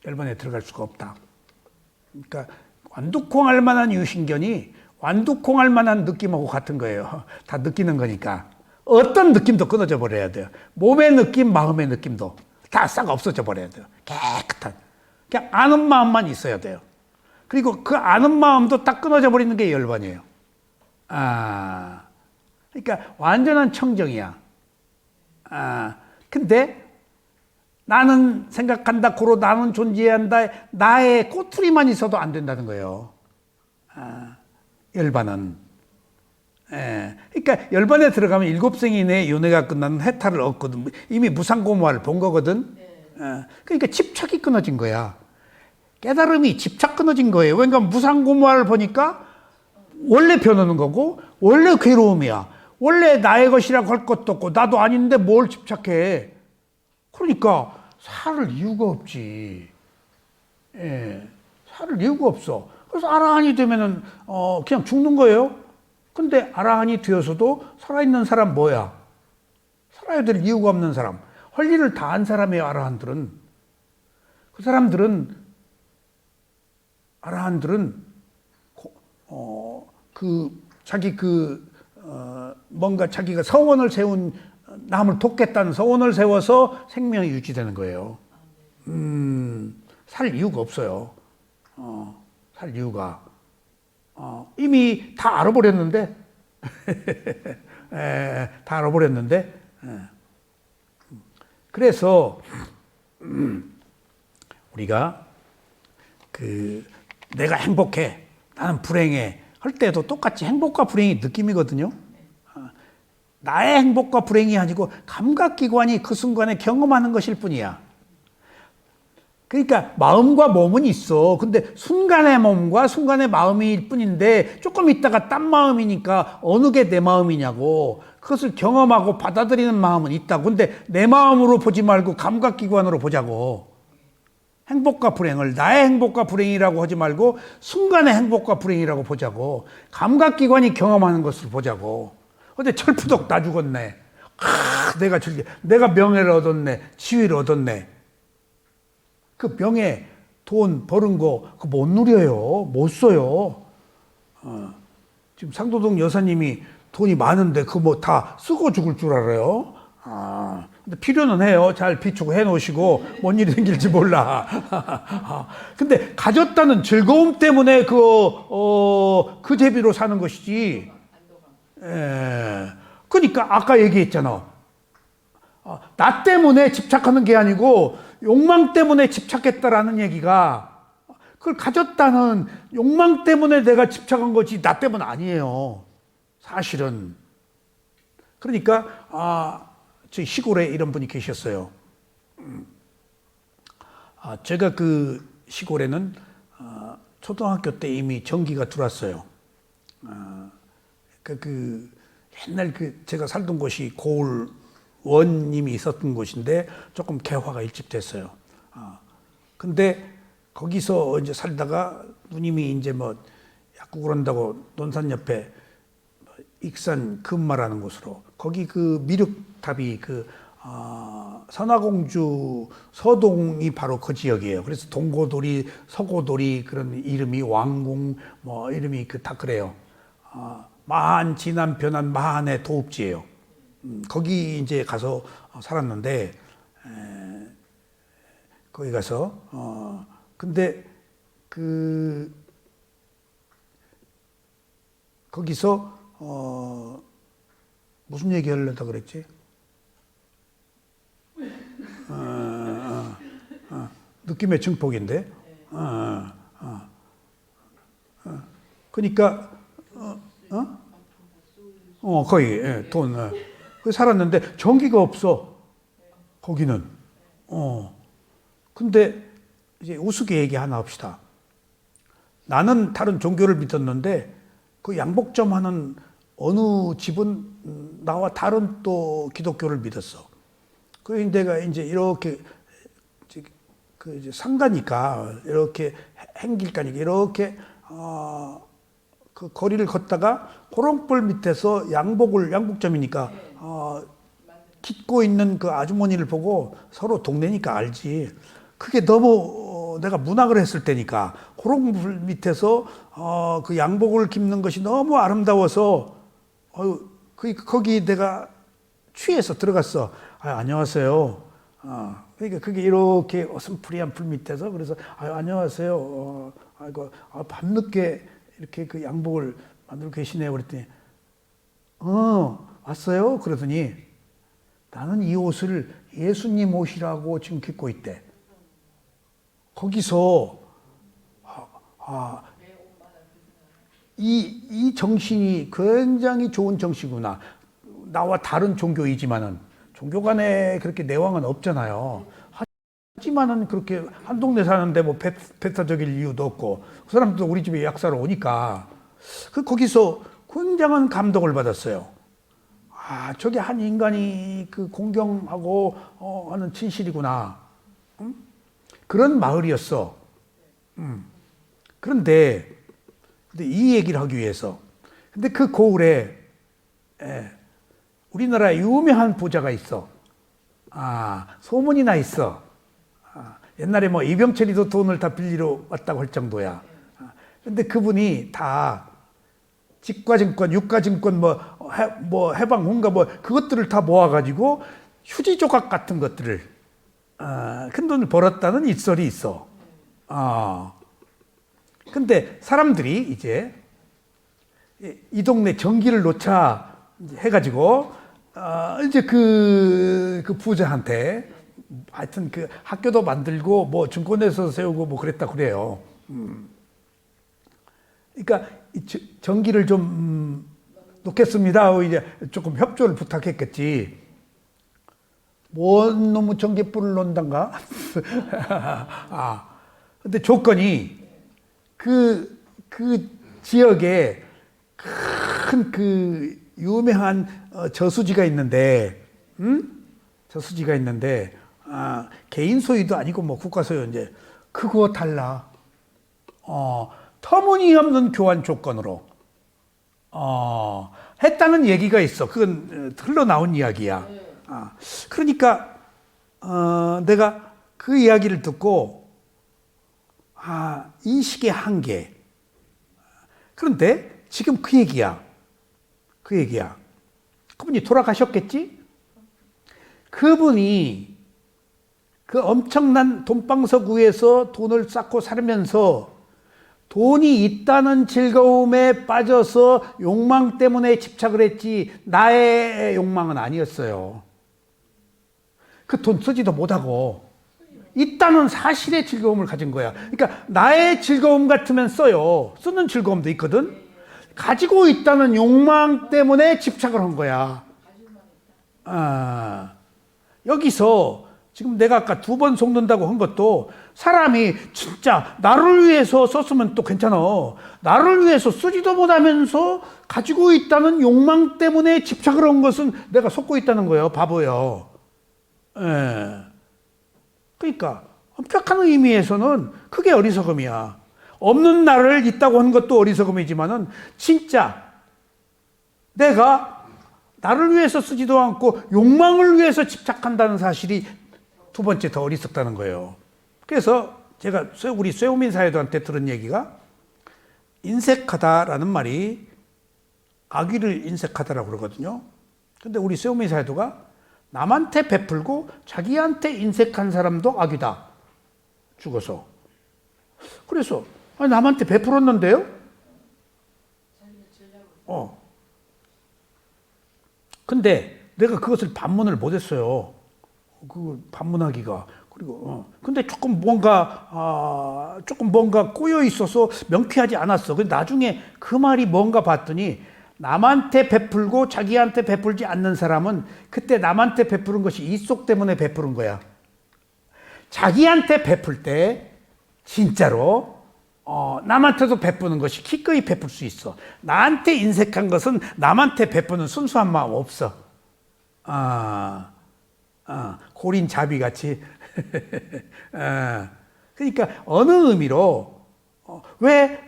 열반에 들어갈 수가 없다. 그러니까 완두콩할 만한 유신견이 완두콩할 만한 느낌하고 같은 거예요. 다 느끼는 거니까. 어떤 느낌도 끊어져 버려야 돼요. 몸의 느낌, 마음의 느낌도 다 싹 없어져 버려야 돼요. 깨끗한. 그냥 아는 마음만 있어야 돼요. 그리고 그 아는 마음도 딱 끊어져 버리는 게 열반이에요. 그러니까 완전한 청정이야. 근데 나는 생각한다, 고로 나는 존재한다, 나의 꼬투리만 있어도 안 된다는 거예요. 열반은. 그러니까 열반에 들어가면 7생이 내에 윤회가 끝나는 해탈을 얻거든. 이미 무상고무화를 본 거거든. 그러니까 집착이 끊어진 거야. 깨달음이 집착 끊어진 거예요. 그러니까 무상고무화를 보니까 원래 변하는 거고 원래 괴로움이야. 원래 나의 것이라고 할 것도 없고 나도 아닌데 뭘 집착해. 그러니까 살 이유가 없지. 예, 살 이유가 없어. 그래서 아라한이 되면은 그냥 죽는 거예요. 근데 아라한이 되어서도 살아있는 사람 뭐야? 살아야 될 이유가 없는 사람. 할 일을 다 한 사람이에요, 아라한들은. 그 사람들은, 아라한들은, 뭔가 자기가 서원을 세운, 남을 돕겠다는 서원을 세워서 생명이 유지되는 거예요. 살 이유가 없어요. 살 이유가. 이미 다 알아버렸는데, 다 알아버렸는데, 그래서, 우리가, 내가 행복해, 나는 불행해, 할 때도 똑같이 행복과 불행이 느낌이거든요. 나의 행복과 불행이 아니고 감각기관이 그 순간에 경험하는 것일 뿐이야. 그러니까 마음과 몸은 있어. 근데 순간의 몸과 순간의 마음일 뿐인데 조금 있다가 딴 마음이니까 어느 게 내 마음이냐고. 그것을 경험하고 받아들이는 마음은 있다고. 근데 내 마음으로 보지 말고 감각기관으로 보자고. 행복과 불행을 나의 행복과 불행이라고 하지 말고 순간의 행복과 불행이라고 보자고. 감각기관이 경험하는 것을 보자고. 근데 철푸덕 나 죽었네. 내가 명예를 얻었네. 지위를 얻었네. 그 명예, 돈 버는 거, 그거 못 누려요. 못 써요. 지금 상도동 여사님이 돈이 많은데 그거 뭐 다 쓰고 죽을 줄 알아요? 근데 필요는 해요. 잘 비축 해 놓으시고, 뭔 일이 생길지 몰라. 근데 가졌다는 즐거움 때문에 그 제비로 사는 것이지. 그러니까 아까 얘기했잖아. 나 때문에 집착하는 게 아니고 욕망 때문에 집착했다라는 얘기가 그걸 가졌다는 욕망 때문에 내가 집착한 거지 나 때문 아니에요. 사실은. 그러니까 저희 시골에 이런 분이 계셨어요. 제가 그 시골에는 초등학교 때 이미 전기가 들어왔어요. 옛날 제가 살던 곳이 고을 원님이 있었던 곳인데 조금 개화가 일찍 됐어요. 근데 거기서 이제 살다가 누님이 이제 뭐 약국을 한다고 논산 옆에 익산 금마라는 곳으로 거기 그 미륵탑이 선화공주 서동이 바로 그 지역이에요. 그래서 동고돌이, 서고돌이 그런 이름이 왕궁 뭐 이름이 다 그래요. 마한 진안 변한 마한의 도읍지예요. 거기 이제 가서 살았는데 거기 가서 근데 거기서 무슨 얘기 하려다 그랬지? 느낌의 증폭인데. 그러니까 거의 돈. 그 살았는데 전기가 없어. 거기는. 근데 이제 우스개 얘기 하나 합시다. 나는 다른 종교를 믿었는데 그 양복점 하는 어느 집은 나와 다른 또 기독교를 믿었어. 그래서 내가 이제 이렇게 이제 상가니까 이렇게 행길가니까 이렇게 그 거리를 걷다가 호롱불 밑에서 양복점이니까 깃고 있는 그 아주머니를 보고 서로 동네니까 알지. 그게 너무 내가 문학을 했을 때니까 호롱불 밑에서 그 양복을 깁는 것이 너무 아름다워서 거기 내가 취해서 들어갔어. 안녕하세요. 그러니까 그게 이렇게 어슴푸리한 불 밑에서 그래서 안녕하세요. 밤늦게 이렇게 그 양복을 만들고 계시네요. 그랬더니 왔어요? 그러더니 나는 이 옷을 예수님 옷이라고 지금 깃고 있대. 거기서 이 정신이 굉장히 좋은 정신이구나. 나와 다른 종교이지만은 종교 간에 그렇게 내왕은 없잖아요. 하지만은 그렇게 한 동네 사는데 뭐 배타적일 이유도 없고 그 사람도 우리 집에 약사로 오니까 거기서 굉장한 감동을 받았어요. 저게 한 인간이 그 공경하고 하는 진실이구나. 그런 마을이었어. 그런데 이 얘기를 하기 위해서 근데 그 고을에 우리나라 유명한 부자가 있어. 소문이 나 있어. 옛날에 뭐 이병철이도 돈을 다 빌리러 왔다고 할 정도야. 근데 그분이 다 직과증권, 유가증권, 해방혼가 그것들을 다 모아가지고 휴지 조각 같은 것들을 큰 돈을 벌었다는 일설이 있어. 근데 사람들이 이제 이 동네 전기를 놓자 해가지고 이제 그 부자한테 하여튼 그 학교도 만들고 뭐 증권회사 세우고 뭐 그랬다 그래요. 그러니까 전기를 좀 놓겠습니다 하고 이제 조금 협조를 부탁했겠지. 뭔 놈의 전기불을 놓는단가? 근데 조건이 그 지역에 큰 그 유명한 저수지가 있는데, 저수지가 있는데, 개인 소유도 아니고 뭐 국가 소유 이제 그거 달라. 터무니없는 교환 조건으로 했다는 얘기가 있어. 그건 흘러나온 이야기야. 그러니까 내가 그 이야기를 듣고 이 시기의 한계. 그런데 지금 그 얘기야. 그분이 돌아가셨겠지? 그분이 그 엄청난 돈방석 위에서 돈을 쌓고 살면서 돈이 있다는 즐거움에 빠져서 욕망 때문에 집착을 했지 나의 욕망은 아니었어요. 그 돈 쓰지도 못하고 있다는 사실의 즐거움을 가진 거야. 그러니까 나의 즐거움 같으면 써요. 쓰는 즐거움도 있거든. 가지고 있다는 욕망 때문에 집착을 한 거야. 여기서 지금 내가 아까 2번 속는다고 한 것도 사람이 진짜 나를 위해서 썼으면 또 괜찮아. 나를 위해서 쓰지도 못하면서 가지고 있다는 욕망 때문에 집착을 한 것은 내가 속고 있다는 거예요. 바보요. 그러니까 엄격한 의미에서는 그게 어리석음이야. 없는 나를 있다고 하는 것도 어리석음이지만은 진짜 내가 나를 위해서 쓰지도 않고 욕망을 위해서 집착한다는 사실이 2번째 더 어리석다는 거예요. 그래서 제가 우리 쇠우민 사회도한테 들은 얘기가 인색하다라는 말이 악의를 인색하다라고 그러거든요. 근데 우리 쇠우민 사회도가 남한테 베풀고 자기한테 인색한 사람도 악이다. 죽어서. 그래서 남한테 베풀었는데요? 근데 내가 그것을 반문을 못했어요. 그 반문하기가. 그리고 근데 조금 뭔가 꼬여 있어서 명쾌하지 않았어. 근데 나중에 그 말이 뭔가 봤더니 남한테 베풀고 자기한테 베풀지 않는 사람은 그때 남한테 베푸는 것이 이속 때문에 베푸는 거야. 자기한테 베풀 때 진짜로 남한테도 베푸는 것이 기꺼이 베풀 수 있어. 나한테 인색한 것은 남한테 베푸는 순수한 마음 없어. 고린 자비 같이. 그러니까 어느 의미로 왜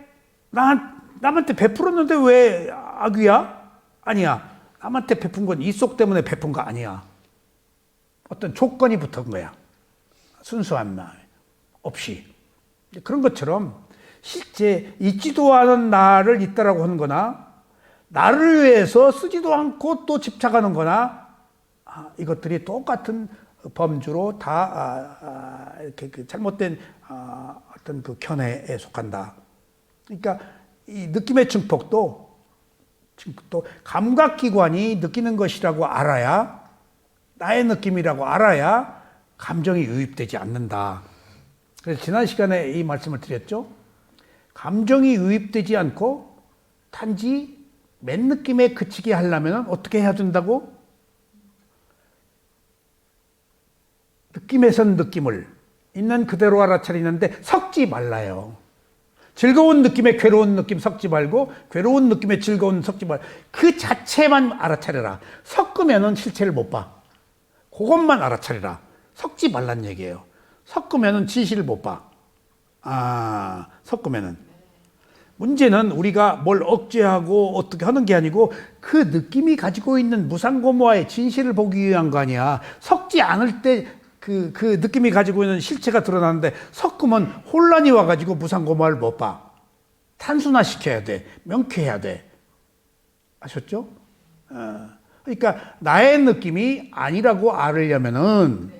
남한테 베풀었는데 왜 악이야? 아니야. 남한테 베푼 건 이속 때문에 베푼 거 아니야. 어떤 조건이 붙은 거야. 순수한 마음 없이. 그런 것처럼 실제 있지도 않은 나를 있다라고 하는 거나 나를 위해서 쓰지도 않고 또 집착하는 거나 이것들이 똑같은 범주로 다 이렇게 그 잘못된 어떤 그 견해에 속한다. 그러니까 이 느낌의 증폭도 또 감각기관이 느끼는 것이라고 알아야 나의 느낌이라고 알아야 감정이 유입되지 않는다. 그래서 지난 시간에 이 말씀을 드렸죠. 감정이 유입되지 않고 단지 맨 느낌에 그치게 하려면 어떻게 해야 된다고? 느낌에선 느낌을 있는 그대로 알아차리는데 섞지 말라요. 즐거운 느낌에 괴로운 느낌 섞지 말고 괴로운 느낌에 즐거운 섞지 말고 그 자체만 알아차려라. 섞으면은 실체를 못 봐. 그것만 알아차려라. 섞지 말란 얘기예요. 섞으면은 진실을 못 봐. 섞으면은. 문제는 우리가 뭘 억제하고 어떻게 하는 게 아니고 그 느낌이 가지고 있는 무상고모와의 진실을 보기 위한 거 아니야. 섞지 않을 때 그 느낌이 가지고 있는 실체가 드러나는데 섞으면 혼란이 와가지고 무상고모를 못 봐. 단순화시켜야 돼. 명쾌해야 돼. 아셨죠? 그러니까 나의 느낌이 아니라고 알으려면은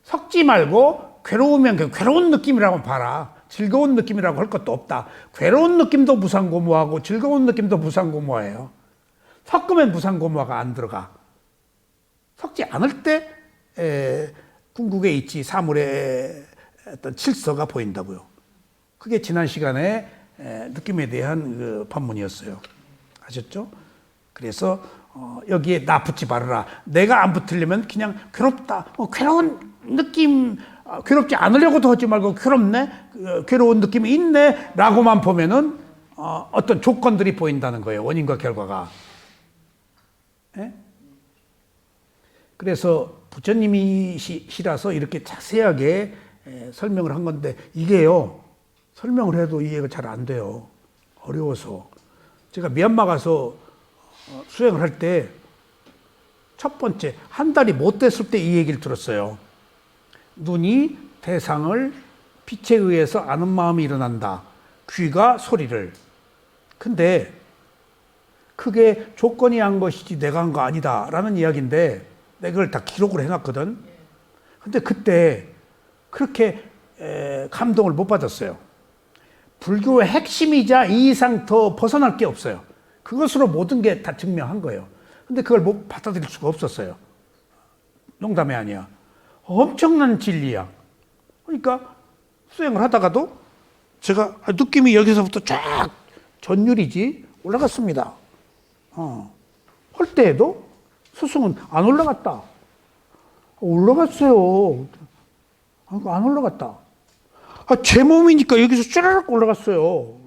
섞지 말고 괴로우면 괴로운 느낌이라고 봐라. 즐거운 느낌이라고 할 것도 없다. 괴로운 느낌도 무상고모하고 즐거운 느낌도 무상고모예요. 섞으면 무상고모가 안 들어가. 섞지 않을 때 궁극의 이치, 사물의 어떤 질서가 보인다고요. 그게 지난 시간에 느낌에 대한 그 판문이었어요. 아셨죠? 그래서 여기에 나 붙지 말아라. 내가 안 붙으려면 그냥 괴롭다. 괴로운 느낌, 괴롭지 않으려고도 하지 말고 괴롭네, 괴로운 느낌이 있네 라고만 보면은 어떤 조건들이 보인다는 거예요. 원인과 결과가. 예? 그래서 부처님이시라서 이렇게 자세하게 설명을 한 건데 이게요, 설명을 해도 이해가 잘 안 돼요. 어려워서. 제가 미얀마 가서 수행을 할 때 첫 번째 한 달이 못 됐을 때 이 얘기를 들었어요. 눈이 대상을 빛에 의해서 아는 마음이 일어난다. 귀가 소리를. 근데 그게 조건이 한 것이지 내가 한 거 아니다 라는 이야기인데 내가 그걸 다 기록을 해놨거든. 근데 그때 그렇게 감동을 못 받았어요. 불교의 핵심이자 이 이상 더 벗어날 게 없어요. 그것으로 모든 게 다 증명한 거예요. 근데 그걸 못 받아들일 수가 없었어요. 농담이 아니야. 엄청난 진리야. 그러니까 수행을 하다가도 제가 느낌이 여기서부터 쫙 전율이지 올라갔습니다. 할 때에도 스승은 안 올라갔다. 올라갔어요. 안 올라갔다. 제 몸이니까 여기서 쭈르륵 올라갔어요.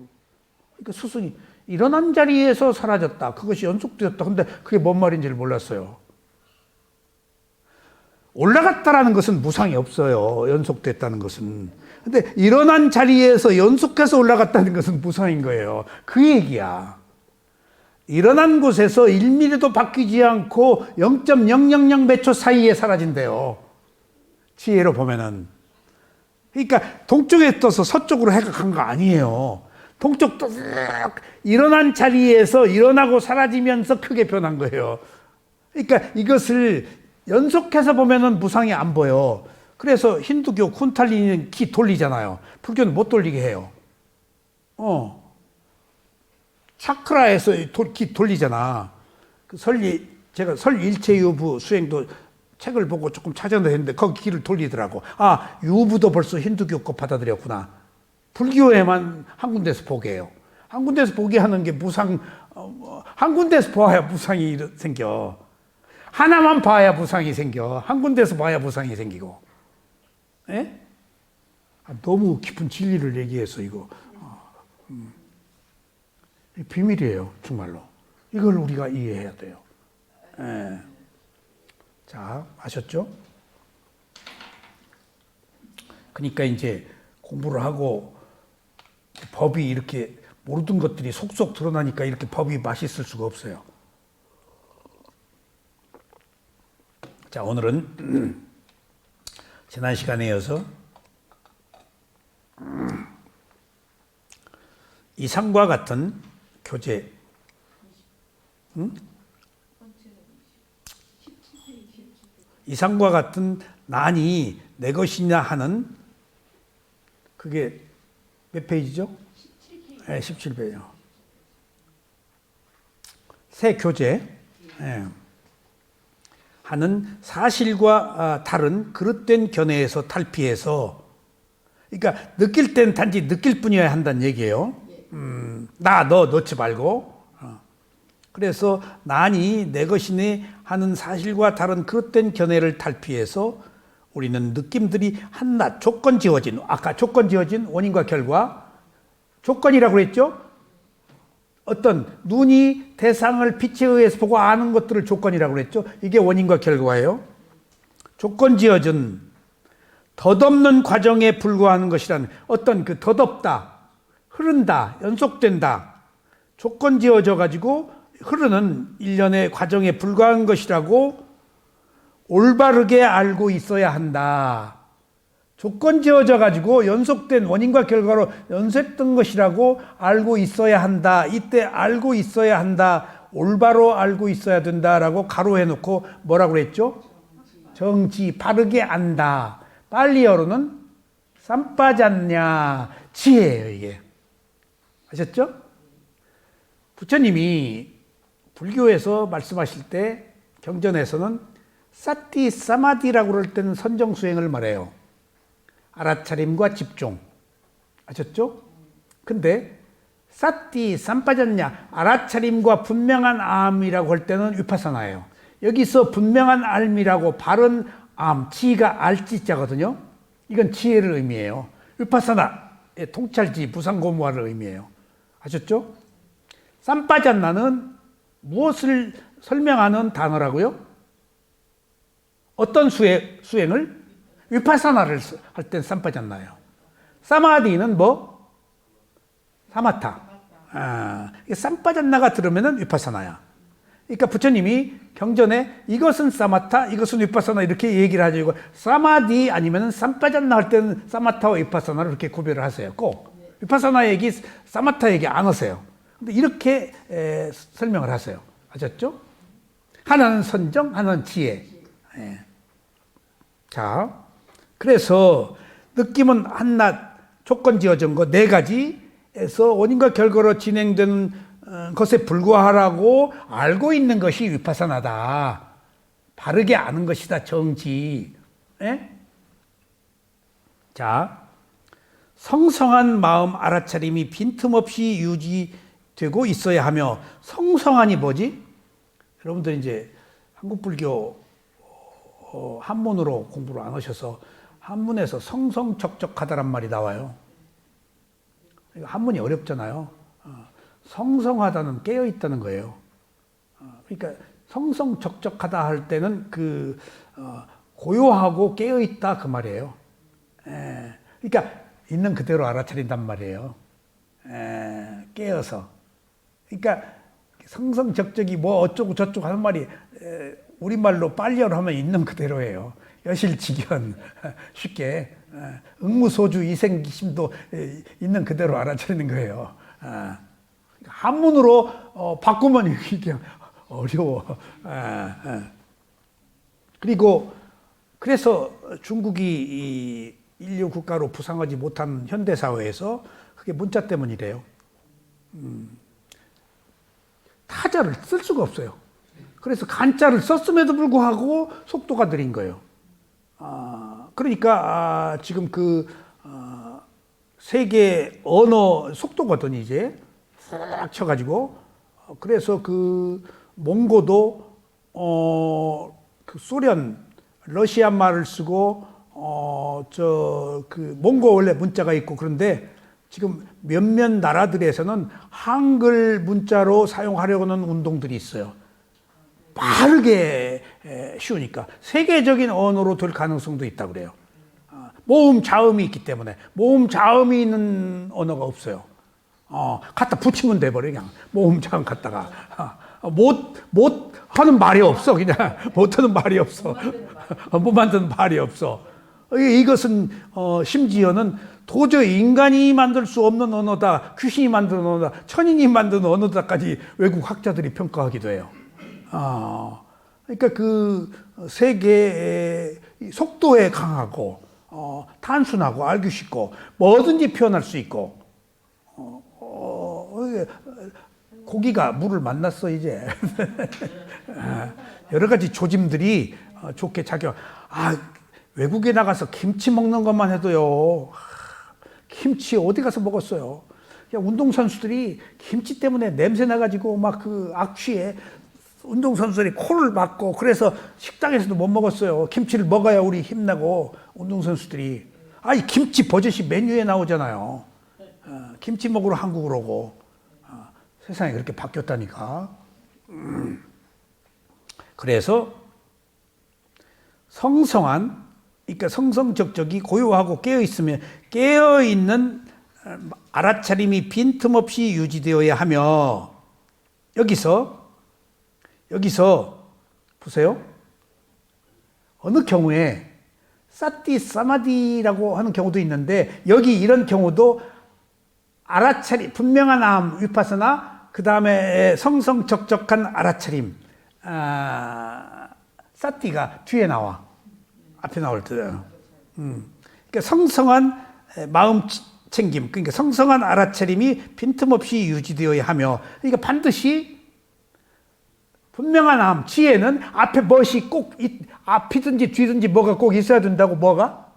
그러니까 스승이 일어난 자리에서 사라졌다. 그것이 연속되었다. 근데 그게 뭔 말인지를 몰랐어요. 올라갔다라는 것은 무상이 없어요. 연속됐다는 것은. 근데 일어난 자리에서 연속해서 올라갔다는 것은 무상인 거예요. 그 얘기야. 일어난 곳에서 1mm도 바뀌지 않고 0.000 몇 초 사이에 사라진대요. 지혜로 보면은. 그러니까 동쪽에 떠서 서쪽으로 해가 간 거 아니에요. 동쪽 떠 일어난 자리에서 일어나고 사라지면서 크게 변한 거예요. 그러니까 이것을 연속해서 보면은 무상이 안 보여. 그래서 힌두교 쿤탈리니는 기 돌리잖아요. 불교는 못 돌리게 해요. 차크라에서 기 돌리잖아. 제가 설일체유부 수행도 책을 보고 조금 찾아냈는데 거기 기를 돌리더라고. 유부도 벌써 힌두교 거 받아들였구나. 불교에만 한 군데서 보게 해요. 한 군데서 보게 하는 게 무상, 한 군데서 봐야 무상이 생겨. 하나만 봐야 무상이 생겨. 한 군데서 봐야 무상이 생기고. 예? 너무 깊은 진리를 얘기해서 이거. 비밀이에요, 정말로. 이걸 우리가 이해해야 돼요. 예. 자, 아셨죠? 그러니까 이제 공부를 하고 법이 이렇게 모르던 것들이 속속 드러나니까 이렇게 법이 맛있을 수가 없어요. 자, 오늘은 지난 시간에 이어서 이상과 같은 교제, 이상과 같은 난이 내 것이냐 하는, 그게 몇 페이지죠? 17페이지. 네, 17페이지요. 새 교제 하는 사실과 다른 그릇된 견해에서 탈피해서, 그러니까 느낄 땐 단지 느낄 뿐이어야 한다는 얘기예요. 나 너 넣지 말고. 그래서 난이 내 것이네 하는 사실과 다른 그릇된 견해를 탈피해서 우리는 느낌들이 한낱 조건 지어진, 아까 조건 지어진 원인과 결과, 조건이라고 했죠? 어떤 눈이 대상을 빛에 의해서 보고 아는 것들을 조건이라고 했죠? 이게 원인과 결과예요. 조건 지어진 덧없는 과정에 불과하는 것이라는 어떤 그 덧없다, 흐른다, 연속된다, 조건 지어져 가지고 흐르는 일련의 과정에 불과한 것이라고 올바르게 알고 있어야 한다. 조건 지어져 가지고 연속된 원인과 결과로 연속된 것이라고 알고 있어야 한다. 이때 알고 있어야 한다. 올바로 알고 있어야 된다라고 가로해 놓고 뭐라고 그랬죠? 정지, 바르게 안다. 빨리어로는 쌈 빠졌냐, 지혜예요, 이게. 아셨죠? 부처님이 불교에서 말씀하실 때 경전에서는 사티 사마디라고 그럴 때는 선정수행을 말해요. 알아차림과 집중. 아셨죠? 근데 사티 쌈 빠졌냐, 알아차림과 분명한 암이라고 할 때는 위파사나예요. 여기서 분명한 알미라고 바른 암, 지가 알지자거든요. 이건 지혜를 의미해요. 위파사나의 통찰지, 부상고무화를 의미해요. 아셨죠? 쌈 빠졌나는 무엇을 설명하는 단어라고요? 어떤 수행을? 위파사나를 할 땐 쌈 빠졌나요? 사마디는 뭐? 사마타. 쌈 빠졌나가 들으면은 위파사나야. 그러니까 부처님이 경전에 이것은 사마타, 이것은 위파사나 이렇게 얘기를 하죠. 사마디 아니면 쌈 빠졌나 할 때는 사마타와 위파사나를 이렇게 구별을 하세요. 꼭. 위파사나 얘기, 사마타 얘기 안 하세요. 근데 이렇게 설명을 하세요. 아셨죠? 하나는 선정, 하나는 지혜. 자, 그래서 느낌은 한낱 조건 지어진 거 4가지에서 원인과 결과로 진행되는 것에 불과하라고 알고 있는 것이 위파사나다. 바르게 아는 것이다. 정지. 자, 성성한 마음 알아차림이 빈틈없이 유지되고 있어야 하며, 성성한이 뭐지? 여러분들 이제 한국 불교 한문으로 공부를 안 하셔서 한문에서 성성적적하다란 말이 나와요. 한문이 어렵잖아요. 성성하다는 깨어 있다는 거예요. 그러니까 성성적적하다 할 때는 고요하고 깨어 있다 그 말이에요. 그러니까 있는 그대로 알아차린단 말이에요. 깨어서. 그러니까 성성적적이 뭐 어쩌고 저쩌고 하는 말이 우리말로 빨리어로 하면 있는 그대로예요. 여실직연 쉽게 응무소주 이생기심도 있는 그대로 알아차리는 거예요. 한문으로 바꾸면 이게 어려워. 그리고 그래서 중국이 인류 국가로 부상하지 못한 현대 사회에서 그게 문자 때문이래요. 타자를 쓸 수가 없어요. 그래서 간자를 썼음에도 불구하고 속도가 느린 거예요. 그러니까 지금 세계 언어 속도거든요, 이제. 싹 쳐가지고. 그래서 몽고도 소련, 러시아 말을 쓰고 몽고 원래 문자가 있고, 그런데 지금 몇몇 나라들에서는 한글 문자로 사용하려고 하는 운동들이 있어요. 빠르게 쉬우니까 세계적인 언어로 될 가능성도 있다고 그래요. 모음 자음이 있기 때문에. 모음 자음이 있는 언어가 없어요. 갖다 붙이면 돼버려. 그냥 모음 자음 갖다가 못 하는 말이 없어. 그냥 못 하는 말이 없어. 못 만드는 말이 없어. 이것은 심지어는 도저히 인간이 만들 수 없는 언어다, 귀신이 만드는 언어다, 천인이 만드는 언어다까지 외국 학자들이 평가하기도 해요. 그러니까 세계의 속도에 강하고 단순하고 알기 쉽고 뭐든지 표현할 수 있고, 고기가 물을 만났어 이제. 여러 가지 조짐들이 좋게 작용. 외국에 나가서 김치 먹는 것만 해도요, 김치 어디 가서 먹었어요. 운동선수들이 김치 때문에 냄새 나가지고 막 악취에 운동선수들이 코를 막고, 그래서 식당에서도 못 먹었어요. 김치를 먹어야 우리 힘나고, 운동선수들이. 이 김치 버젓이 메뉴에 나오잖아요. 김치 먹으러 한국으로 오고. 세상이 그렇게 바뀌었다니까. 그래서 성성한 그러니까 성성적적이 고요하고 깨어있으면 깨어있는 알아차림이 빈틈없이 유지되어야 하며 여기서 보세요. 어느 경우에 사티 사마디라고 하는 경우도 있는데 여기 이런 경우도 알아차림, 분명한 암, 위파서나 그 다음에 성성적적한 알아차림, 사티가 뒤에 나와. 앞에 나올 때요. 그러니까 성성한 마음 챙김, 그러니까 성성한 알아차림이 빈틈없이 유지되어야 하며, 그러니까 반드시 분명한 암, 지혜는 앞에 멋이 꼭 앞이든지 뒤든지 뭐가 꼭 있어야 된다고. 뭐가?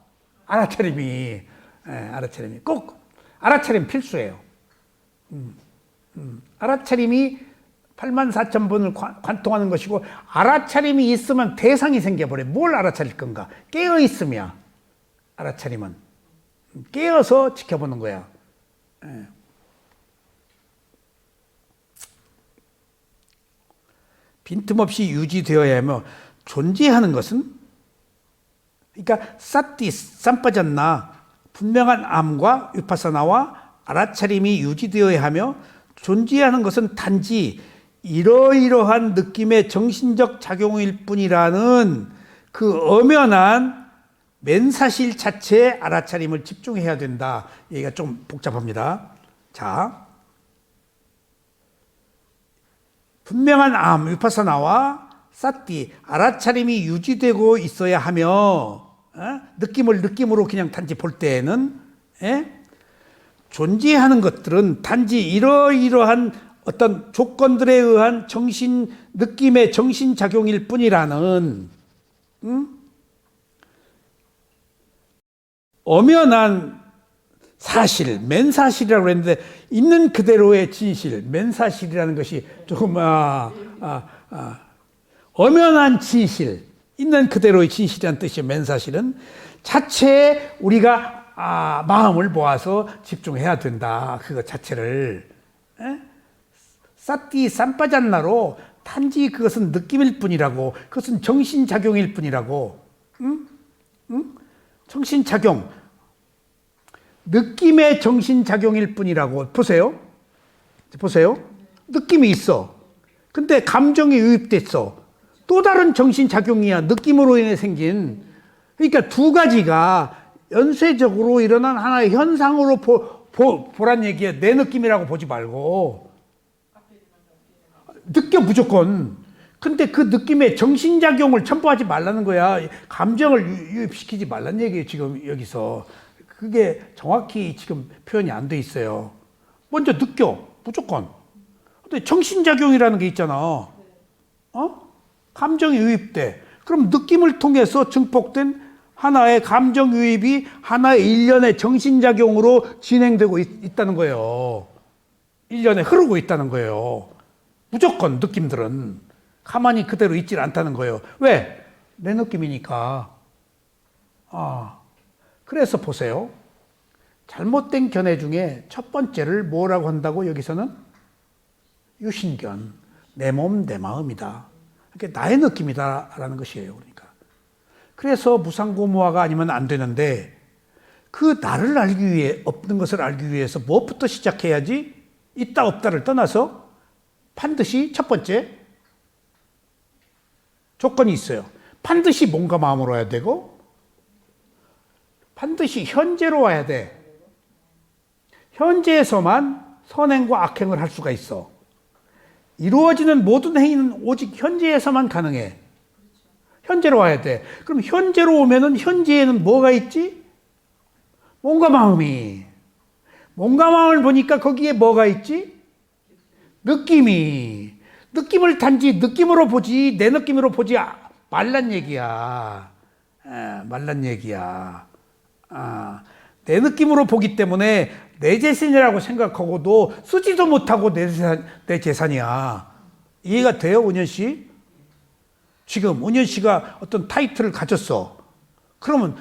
알아차림이. 알아차림이 꼭 알아차림 필수예요. 알아차림이 84,000번을 관통하는 것이고, 알아차림이 있으면 대상이 생겨버려. 뭘 알아차릴 건가? 깨어 있으면 알아차림은 깨어서 지켜보는 거야. 빈틈없이 유지되어야 하며 존재하는 것은, 그러니까 사티 쌈빠졌나 분명한 암과 위파사나와 알아차림이 유지되어야 하며 존재하는 것은 단지 이러이러한 느낌의 정신적 작용일 뿐이라는 그 엄연한 맨사실 자체에 알아차림을 집중해야 된다. 얘기가 좀 복잡합니다. 자, 분명한 암, 위파사나와 사티, 알아차림이 유지되고 있어야 하며 느낌을 느낌으로 그냥 단지 볼 때에는 존재하는 것들은 단지 이러이러한 어떤 조건들에 의한 느낌의 정신작용일 뿐이라는 엄연한 사실, 맨사실이라고 했는데 있는 그대로의 진실, 맨사실이라는 것이 조금 엄연한 진실, 있는 그대로의 진실이라는 뜻이에요. 맨사실은 자체에 우리가 마음을 모아서 집중해야 된다. 그거 자체를. 사티 삼빠잔나로 단지 그것은 느낌일 뿐이라고, 그것은 정신작용일 뿐이라고. 정신작용, 느낌의 정신작용일 뿐이라고. 보세요. 느낌이 있어. 근데 감정이 유입됐어. 또 다른 정신작용이야. 느낌으로 인해 생긴. 그러니까 두 가지가 연쇄적으로 일어난 하나의 현상으로 보란 얘기야. 내 느낌이라고 보지 말고. 느껴 무조건. 근데 그 느낌에 정신작용을 첨부하지 말라는 거야. 감정을 유입시키지 말라는 얘기예요. 지금 여기서. 그게 정확히 지금 표현이 안 돼 있어요. 먼저 느껴. 무조건. 근데 정신작용이라는 게 있잖아. 감정이 유입돼. 그럼 느낌을 통해서 증폭된 하나의 감정 유입이 하나의 일련의 정신작용으로 진행되고 있다는 거예요. 일련에 흐르고 있다는 거예요. 무조건 느낌들은 가만히 그대로 있질 않다는 거예요. 왜? 내 느낌이니까. 그래서 보세요. 잘못된 견해 중에 첫 번째를 뭐라고 한다고 여기서는? 유신견. 내 몸, 내 마음이다. 그게 나의 느낌이다라는 것이에요. 그러니까. 그래서 무상고무화가 아니면 안 되는데 그 나를 알기 위해, 없는 것을 알기 위해서 무엇부터 시작해야지? 있다 없다를 떠나서 반드시 첫 번째 조건이 있어요. 반드시 몸과 마음으로 와야 되고 반드시 현재로 와야 돼. 현재에서만 선행과 악행을 할 수가 있어. 이루어지는 모든 행위는 오직 현재에서만 가능해. 현재로 와야 돼. 그럼 현재로 오면은 현재에는 뭐가 있지? 몸과 마음이. 몸과 마음을 보니까 거기에 뭐가 있지? 느낌이. 느낌을 단지 느낌으로 보지 내 느낌으로 보지 말란 얘기야. 말란 얘기야. 내 느낌으로 보기 때문에 내 재산이라고 생각하고도 쓰지도 못하고 내 재산이야. 이해가 돼요, 은현 씨? 지금 은현 씨가 어떤 타이틀을 가졌어. 그러면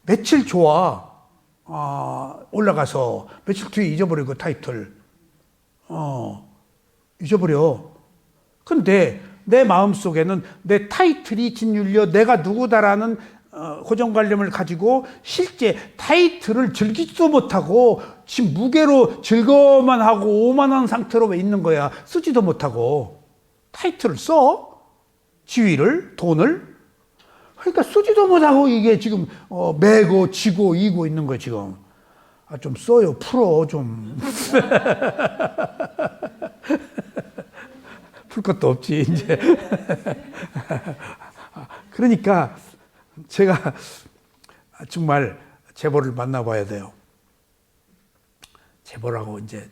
며칠 좋아. 올라가서 며칠 뒤에 잊어버리고 타이틀. 잊어버려. 근데 내 마음속에는 내 타이틀이 짓눌려 내가 누구다라는 고정관념을 가지고 실제 타이틀을 즐기지도 못하고 지금 무게로 즐거워만 하고 오만한 상태로 왜 있는 거야. 쓰지도 못하고. 타이틀을 써? 지위를, 돈을. 그러니까 쓰지도 못하고 이게 지금 매고 지고 이고 있는 거야 지금. 좀 써요. 풀어 좀. 풀 것도 없지 이제. 그러니까 제가 정말 재벌을 만나봐야 돼요. 재벌하고 이제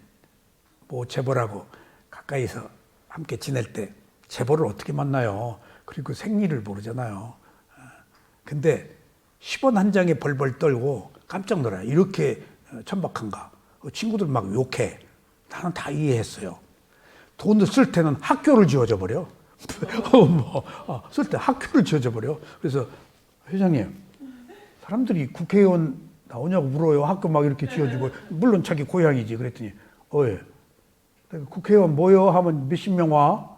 재벌하고 가까이서 함께 지낼 때 재벌을 어떻게 만나요? 그리고 생리를 모르잖아요. 근데 10원 한 장에 벌벌 떨고 깜짝 놀라요. 이렇게 천박한가? 친구들 막 욕해. 나는 다 이해했어요. 돈을 쓸 때는 학교를 지어줘 버려. 쓸 때 학교를 지어줘 버려. 그래서 회장님, 사람들이 국회의원 나오냐고 물어요. 학교 막 이렇게 지어주고. 물론 자기 고향이지. 그랬더니, 예. 내가 국회의원 모여 하면 몇십 명 와.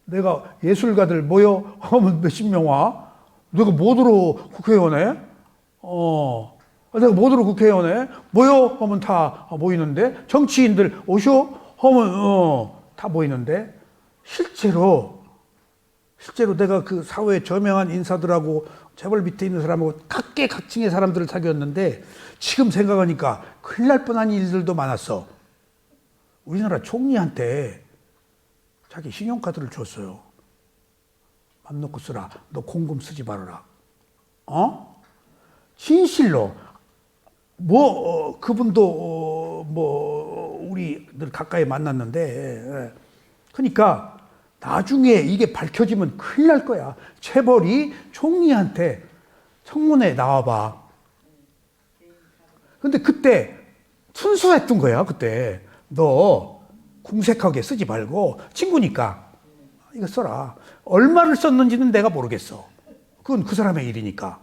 내가 예술가들 모여 하면 몇십 명 와. 내가 뭐 들어 국회의원에? 내가 뭐 들어 국회의원에? 모여 하면 다 모이는데, 정치인들 오쇼 하면 다 모이는데, 실제로 내가 그 사회에 저명한 인사들하고 재벌 밑에 있는 사람하고 각계각층의 사람들을 사귀었는데 지금 생각하니까 큰일 날 뻔한 일들도 많았어. 우리나라 총리한테 자기 신용카드를 줬어요. 맘 놓고 쓰라. 너 공금 쓰지 말아라. 진실로. 그분도 우리 늘 가까이 만났는데, 그러니까 나중에 이게 밝혀지면 큰일 날 거야. 재벌이 총리한테 청문회 나와봐. 근데 그때 순수했던 거야. 그때 너 궁색하게 쓰지 말고 친구니까 이거 써라. 얼마를 썼는지는 내가 모르겠어. 그건 그 사람의 일이니까.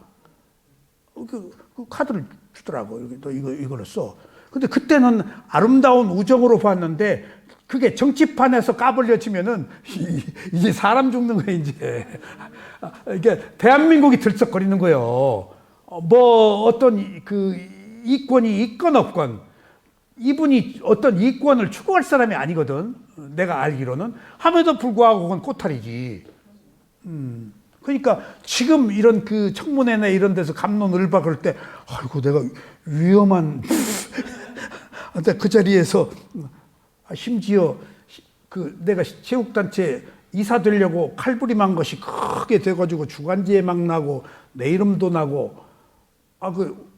그 카드를 주더라고. 너 이걸로 써. 근데 그때는 아름다운 우정으로 봤는데 그게 정치판에서 까불려 치면은 이게 사람 죽는 거야 이제. 이게 대한민국이 들썩거리는 거예요. 어떤 그 이권이 있건 없건 이분이 어떤 이권을 추구할 사람이 아니거든. 내가 알기로는. 함에도 불구하고 그건 꼬탈이지. 그러니까 지금 이런 그 청문회나 이런 데서 갑론을박 할 때 아이고 내가 위험한 그 자리에서 심지어 내가 체육단체 이사 되려고 칼부림한 것이 크게 돼가지고 주간지에 막 나고 내 이름도 나고 그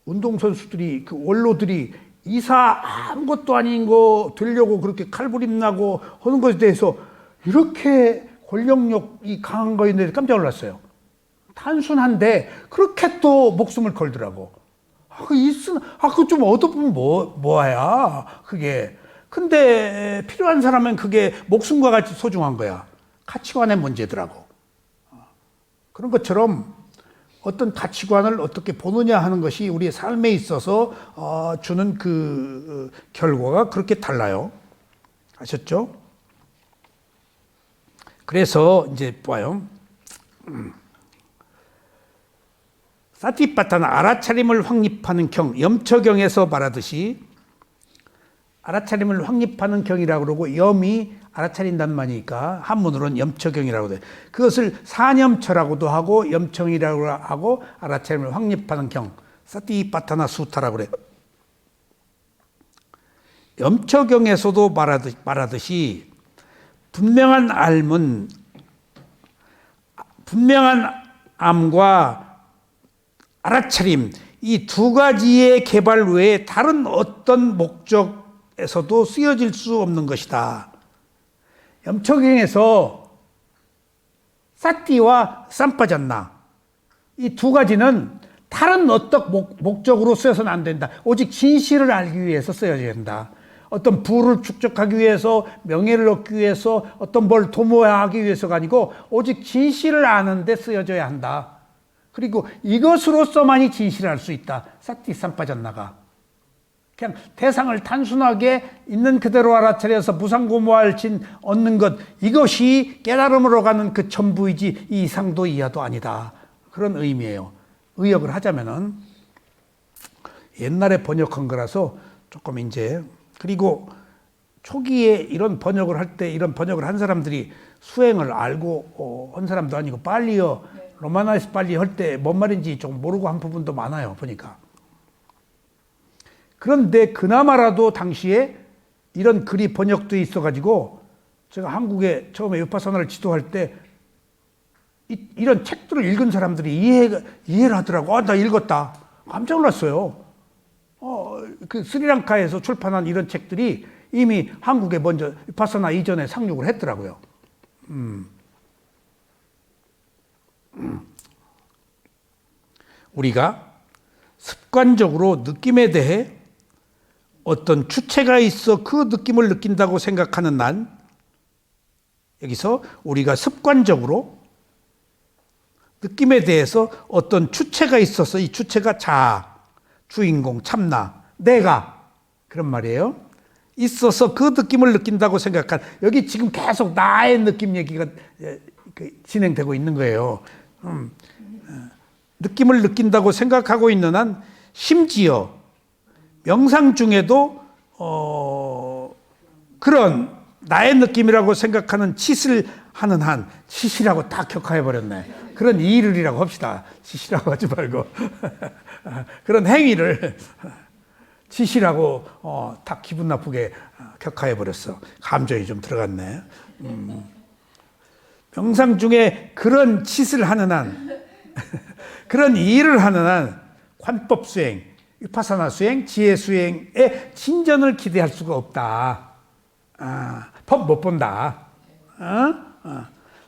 운동선수들이 그 원로들이 이사 아무것도 아닌 거 되려고 그렇게 칼부림 나고 하는 것에 대해서 이렇게 권력력이 강한 거였는데 깜짝 놀랐어요. 단순한데 그렇게 또 목숨을 걸더라고. 그거 좀 얻어보면 뭐야 그게. 근데 필요한 사람은 그게 목숨과 같이 소중한 거야. 가치관의 문제더라고. 그런 것처럼 어떤 가치관을 어떻게 보느냐 하는 것이 우리의 삶에 있어서 주는 그 결과가 그렇게 달라요. 아셨죠? 그래서 이제 봐요. 사티파타는 알아차림을 확립하는 경, 염처경에서 말하듯이 알아차림을 확립하는 경이라고 그러고 염이 알아차린단 말이니까 한문으로는 염처경이라고 돼. 그것을 사념처라고도 하고 염청이라고 하고 알아차림을 확립하는 경, 사티파타나 수타라고 그래. 염처경에서도 말하듯이 분명한 암과 알아차림, 이 두 가지의 개발 외에 다른 어떤 목적에서도 쓰여질 수 없는 것이다. 염처경에서 사띠와 삼빠잔나 이 두 가지는 다른 어떤 목적으로 쓰여서는 안 된다. 오직 진실을 알기 위해서 쓰여야 된다. 어떤 부를 축적하기 위해서, 명예를 얻기 위해서, 어떤 뭘 도모하기 위해서가 아니고 오직 진실을 아는 데 쓰여져야 한다. 그리고 이것으로서만이 진실을 알 수 있다. 사띠 삼빠잔나가. 그냥 대상을 단순하게 있는 그대로 알아차려서 무상고무할 진 얻는 것, 이것이 깨달음으로 가는 그 전부이지 이 이상도 이하도 아니다. 그런 의미예요. 의역을 하자면은 옛날에 번역한 거라서 조금 이제 그리고 초기에 이런 번역을 할 때 이런 번역을 한 사람들이 수행을 알고 한 사람도 아니고 빨리어 로마나에서 빨리 할 때 뭔 말인지 좀 모르고 한 부분도 많아요 보니까. 그런데 그나마라도 당시에 이런 글이 번역돼 있어가지고 제가 한국에 처음에 위파사나를 지도할 때 이런 책들을 읽은 사람들이 이해를 하더라고. 나 읽었다. 깜짝 놀랐어요. 그 스리랑카에서 출판한 이런 책들이 이미 한국에 먼저 위파사나 이전에 상륙을 했더라고요. 우리가 습관적으로 느낌에 대해 어떤 주체가 있어 그 느낌을 느낀다고 생각하는 난, 여기서 우리가 습관적으로 느낌에 대해서 어떤 주체가 있어서 이 주체가 자아, 주인공, 참나, 내가 그런 말이에요. 있어서 그 느낌을 느낀다고 생각한, 여기 지금 계속 나의 느낌 얘기가 진행되고 있는 거예요. 느낌을 느낀다고 생각하고 있는 한 심지어 명상 중에도 그런 나의 느낌이라고 생각하는 짓을 하는 한, 짓이라고 딱 격하해버렸네. 그런 일을이라고 합시다. 짓이라고 하지 말고 그런 행위를 짓이라고 딱 기분 나쁘게 격하해버렸어. 감정이 좀 들어갔네. 명상 중에 그런 짓을 하는 한 그런 일을 하는 한 관법 수행, 위파사나 수행, 지혜 수행의 진전을 기대할 수가 없다. 법 못 본다.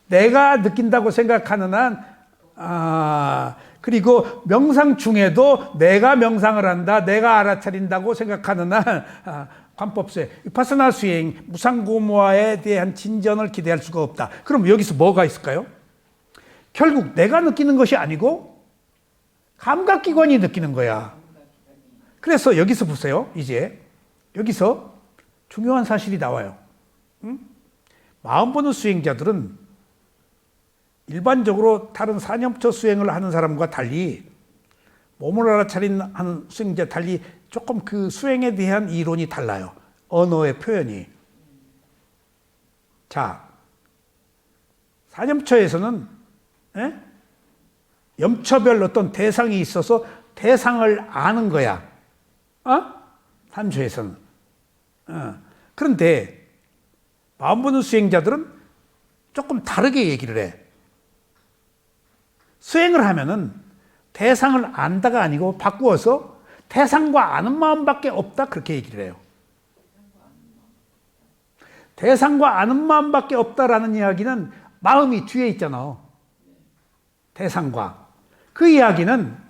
내가 느낀다고 생각하는 한, 그리고 명상 중에도 내가 명상을 한다, 내가 알아차린다고 생각하는 한, 관법 수행, 위파사나 수행, 무상고모화에 대한 진전을 기대할 수가 없다. 그럼 여기서 뭐가 있을까요? 결국 내가 느끼는 것이 아니고 감각기관이 느끼는 거야. 그래서 여기서 보세요. 이제 여기서 중요한 사실이 나와요. 마음 보는 수행자들은 일반적으로 다른 사념처 수행을 하는 사람과 달리, 몸을 알아차리는 수행자 달리 조금 그 수행에 대한 이론이 달라요. 언어의 표현이. 자, 사념처에서는 염처별 어떤 대상이 있어서 대상을 아는 거야. 삼초에서는. 그런데 마음 보는 수행자들은 조금 다르게 얘기를 해. 수행을 하면은 대상을 안다가 아니고 바꾸어서 대상과 아는 마음밖에 없다, 그렇게 얘기를 해요. 대상과 아는 마음밖에 없다라는 이야기는 마음이 뒤에 있잖아. 대상과. 그 이야기는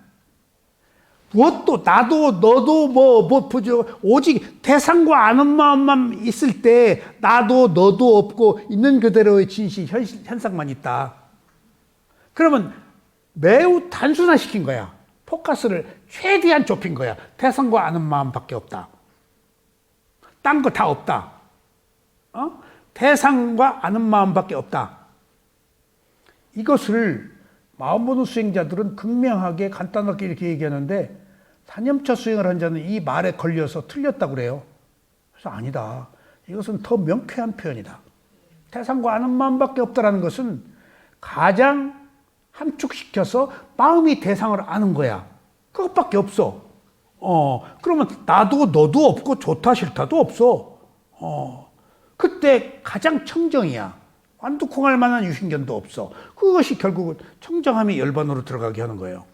무엇도 나도 너도 보죠. 오직 대상과 아는 마음만 있을 때 나도 너도 없고 있는 그대로의 진실, 현상만 있다. 그러면 매우 단순화시킨 거야. 포커스를 최대한 좁힌 거야. 대상과 아는 마음밖에 없다. 딴 거 다 없다. 대상과 아는 마음밖에 없다. 이것을 마음 보는 수행자들은 극명하게 간단하게 이렇게 얘기하는데, 사념처 수행을 한 자는 이 말에 걸려서 틀렸다고 그래요. 그래서 아니다. 이것은 더 명쾌한 표현이다. 대상과 아는 마음밖에 없다라는 것은 가장 함축시켜서 마음이 대상을 아는 거야. 그것밖에 없어. 그러면 나도 너도 없고 좋다 싫다도 없어. 그때 가장 청정이야. 완두콩할 만한 유신견도 없어. 그것이 결국은 청정함이 열반으로 들어가게 하는 거예요.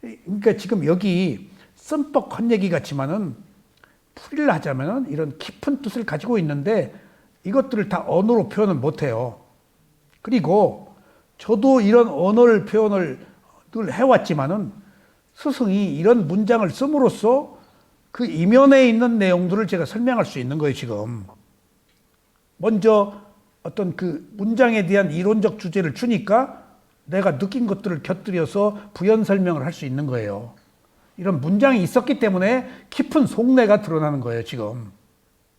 그러니까 지금 여기 썸뻑 헛얘기 같지만은 풀이를 하자면은 이런 깊은 뜻을 가지고 있는데 이것들을 다 언어로 표현을 못 해요. 그리고 저도 이런 언어를 표현을 늘 해왔지만은 스승이 이런 문장을 씀으로써 그 이면에 있는 내용들을 제가 설명할 수 있는 거예요, 지금. 먼저 어떤 그 문장에 대한 이론적 주제를 주니까 내가 느낀 것들을 곁들여서 부연 설명을 할 수 있는 거예요. 이런 문장이 있었기 때문에 깊은 속내가 드러나는 거예요, 지금.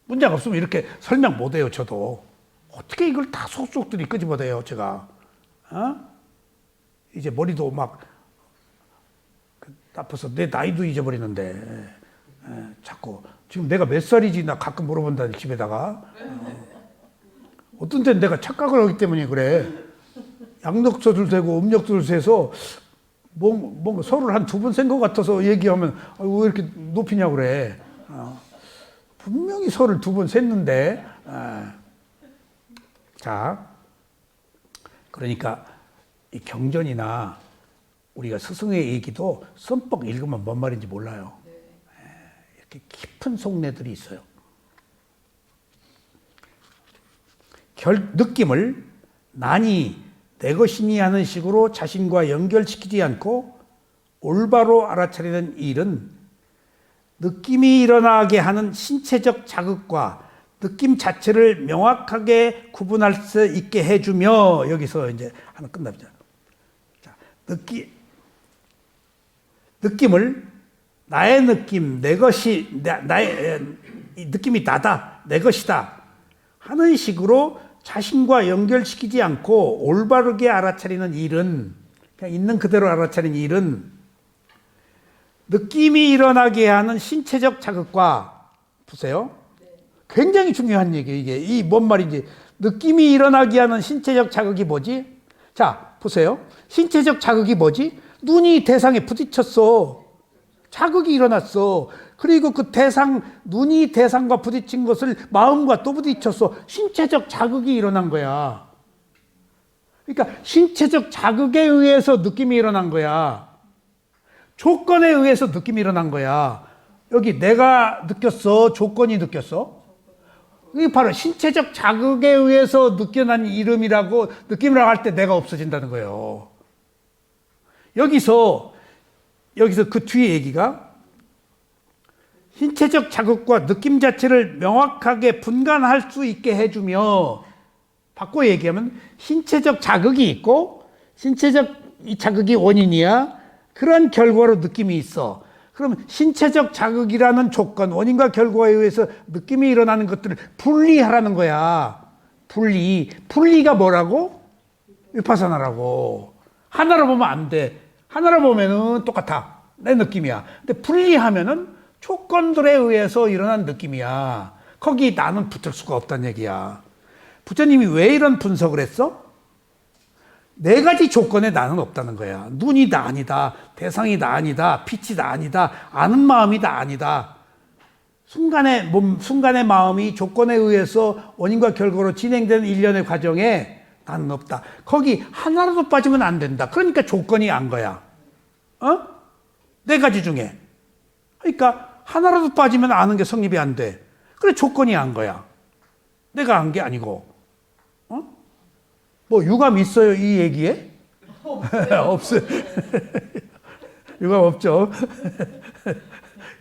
문장 없으면 이렇게 설명 못 해요, 저도. 어떻게 이걸 다 속속들이 끄집어내요, 제가. 이제 머리도 막 나빠서 내 나이도 잊어버리는데 자꾸 지금 내가 몇 살이지 나 가끔 물어본다 집에다가 어떤 때는 내가 착각을 하기 때문에 그래. 양력서들 세고 음력서들 세서 뭔가 서로를 한 2번 센 것 같아서 얘기하면 왜 이렇게 높이냐고 그래. 분명히 서를 2번 셌는데. 자, 그러니까 이 경전이나 우리가 스승의 얘기도 썸뻑 읽으면 뭔 말인지 몰라요. 이렇게 깊은 속내들이 있어요. 느낌을 나니 내 것이니 하는 식으로 자신과 연결시키지 않고 올바로 알아차리는 일은 느낌이 일어나게 하는 신체적 자극과 느낌 자체를 명확하게 구분할 수 있게 해주며, 여기서 이제 하나 끝납니다. 자, 느낌을 나의 느낌, 내 것이, 나의 느낌이 나다, 내 것이다 하는 식으로 자신과 연결시키지 않고 올바르게 알아차리는 일은, 그냥 있는 그대로 알아차리는 일은 느낌이 일어나게 하는 신체적 자극과, 보세요. 굉장히 중요한 얘기예요, 이게. 이 뭔 말인지. 느낌이 일어나게 하는 신체적 자극이 뭐지? 자, 보세요. 신체적 자극이 뭐지? 눈이 대상에 부딪혔어. 자극이 일어났어. 그리고 그 눈이 대상과 부딪힌 것을 마음과 또 부딪혔어. 신체적 자극이 일어난 거야. 그러니까 신체적 자극에 의해서 느낌이 일어난 거야. 조건에 의해서 느낌이 일어난 거야. 여기 내가 느꼈어? 조건이 느꼈어? 이게 바로 신체적 자극에 의해서 느껴난 이름이라고, 느낌이라고 할 때 내가 없어진다는 거예요. 여기서 그 뒤에 얘기가 신체적 자극과 느낌 자체를 명확하게 분간할 수 있게 해주며, 바꿔 얘기하면 신체적 자극이 있고 신체적 이 자극이 원인이야. 그런 결과로 느낌이 있어. 그럼 신체적 자극이라는 조건, 원인과 결과에 의해서 느낌이 일어나는 것들을 분리하라는 거야. 분리가 뭐라고? 위파사나라고. 하나로 보면 안 돼. 하나로 보면은 똑같아. 내 느낌이야. 근데 분리하면은 조건들에 의해서 일어난 느낌이야. 거기 나는 붙을 수가 없다는 얘기야. 부처님이 왜 이런 분석을 했어? 4가지 조건에 나는 없다는 거야. 눈이 나 아니다. 대상이 나 아니다. 빛이 나 아니다. 아는 마음이 나 아니다. 순간의 마음이 조건에 의해서 원인과 결과로 진행되는 일련의 과정에 나는 없다. 거기 하나라도 빠지면 안 된다. 그러니까 조건이 안 거야. 4가지 중에. 그러니까 하나라도 빠지면 아는 게 성립이 안 돼. 그래, 조건이 안 거야. 내가 안 게 아니고. 뭐 유감 있어요, 이 얘기에? 없어요. 유감 없죠.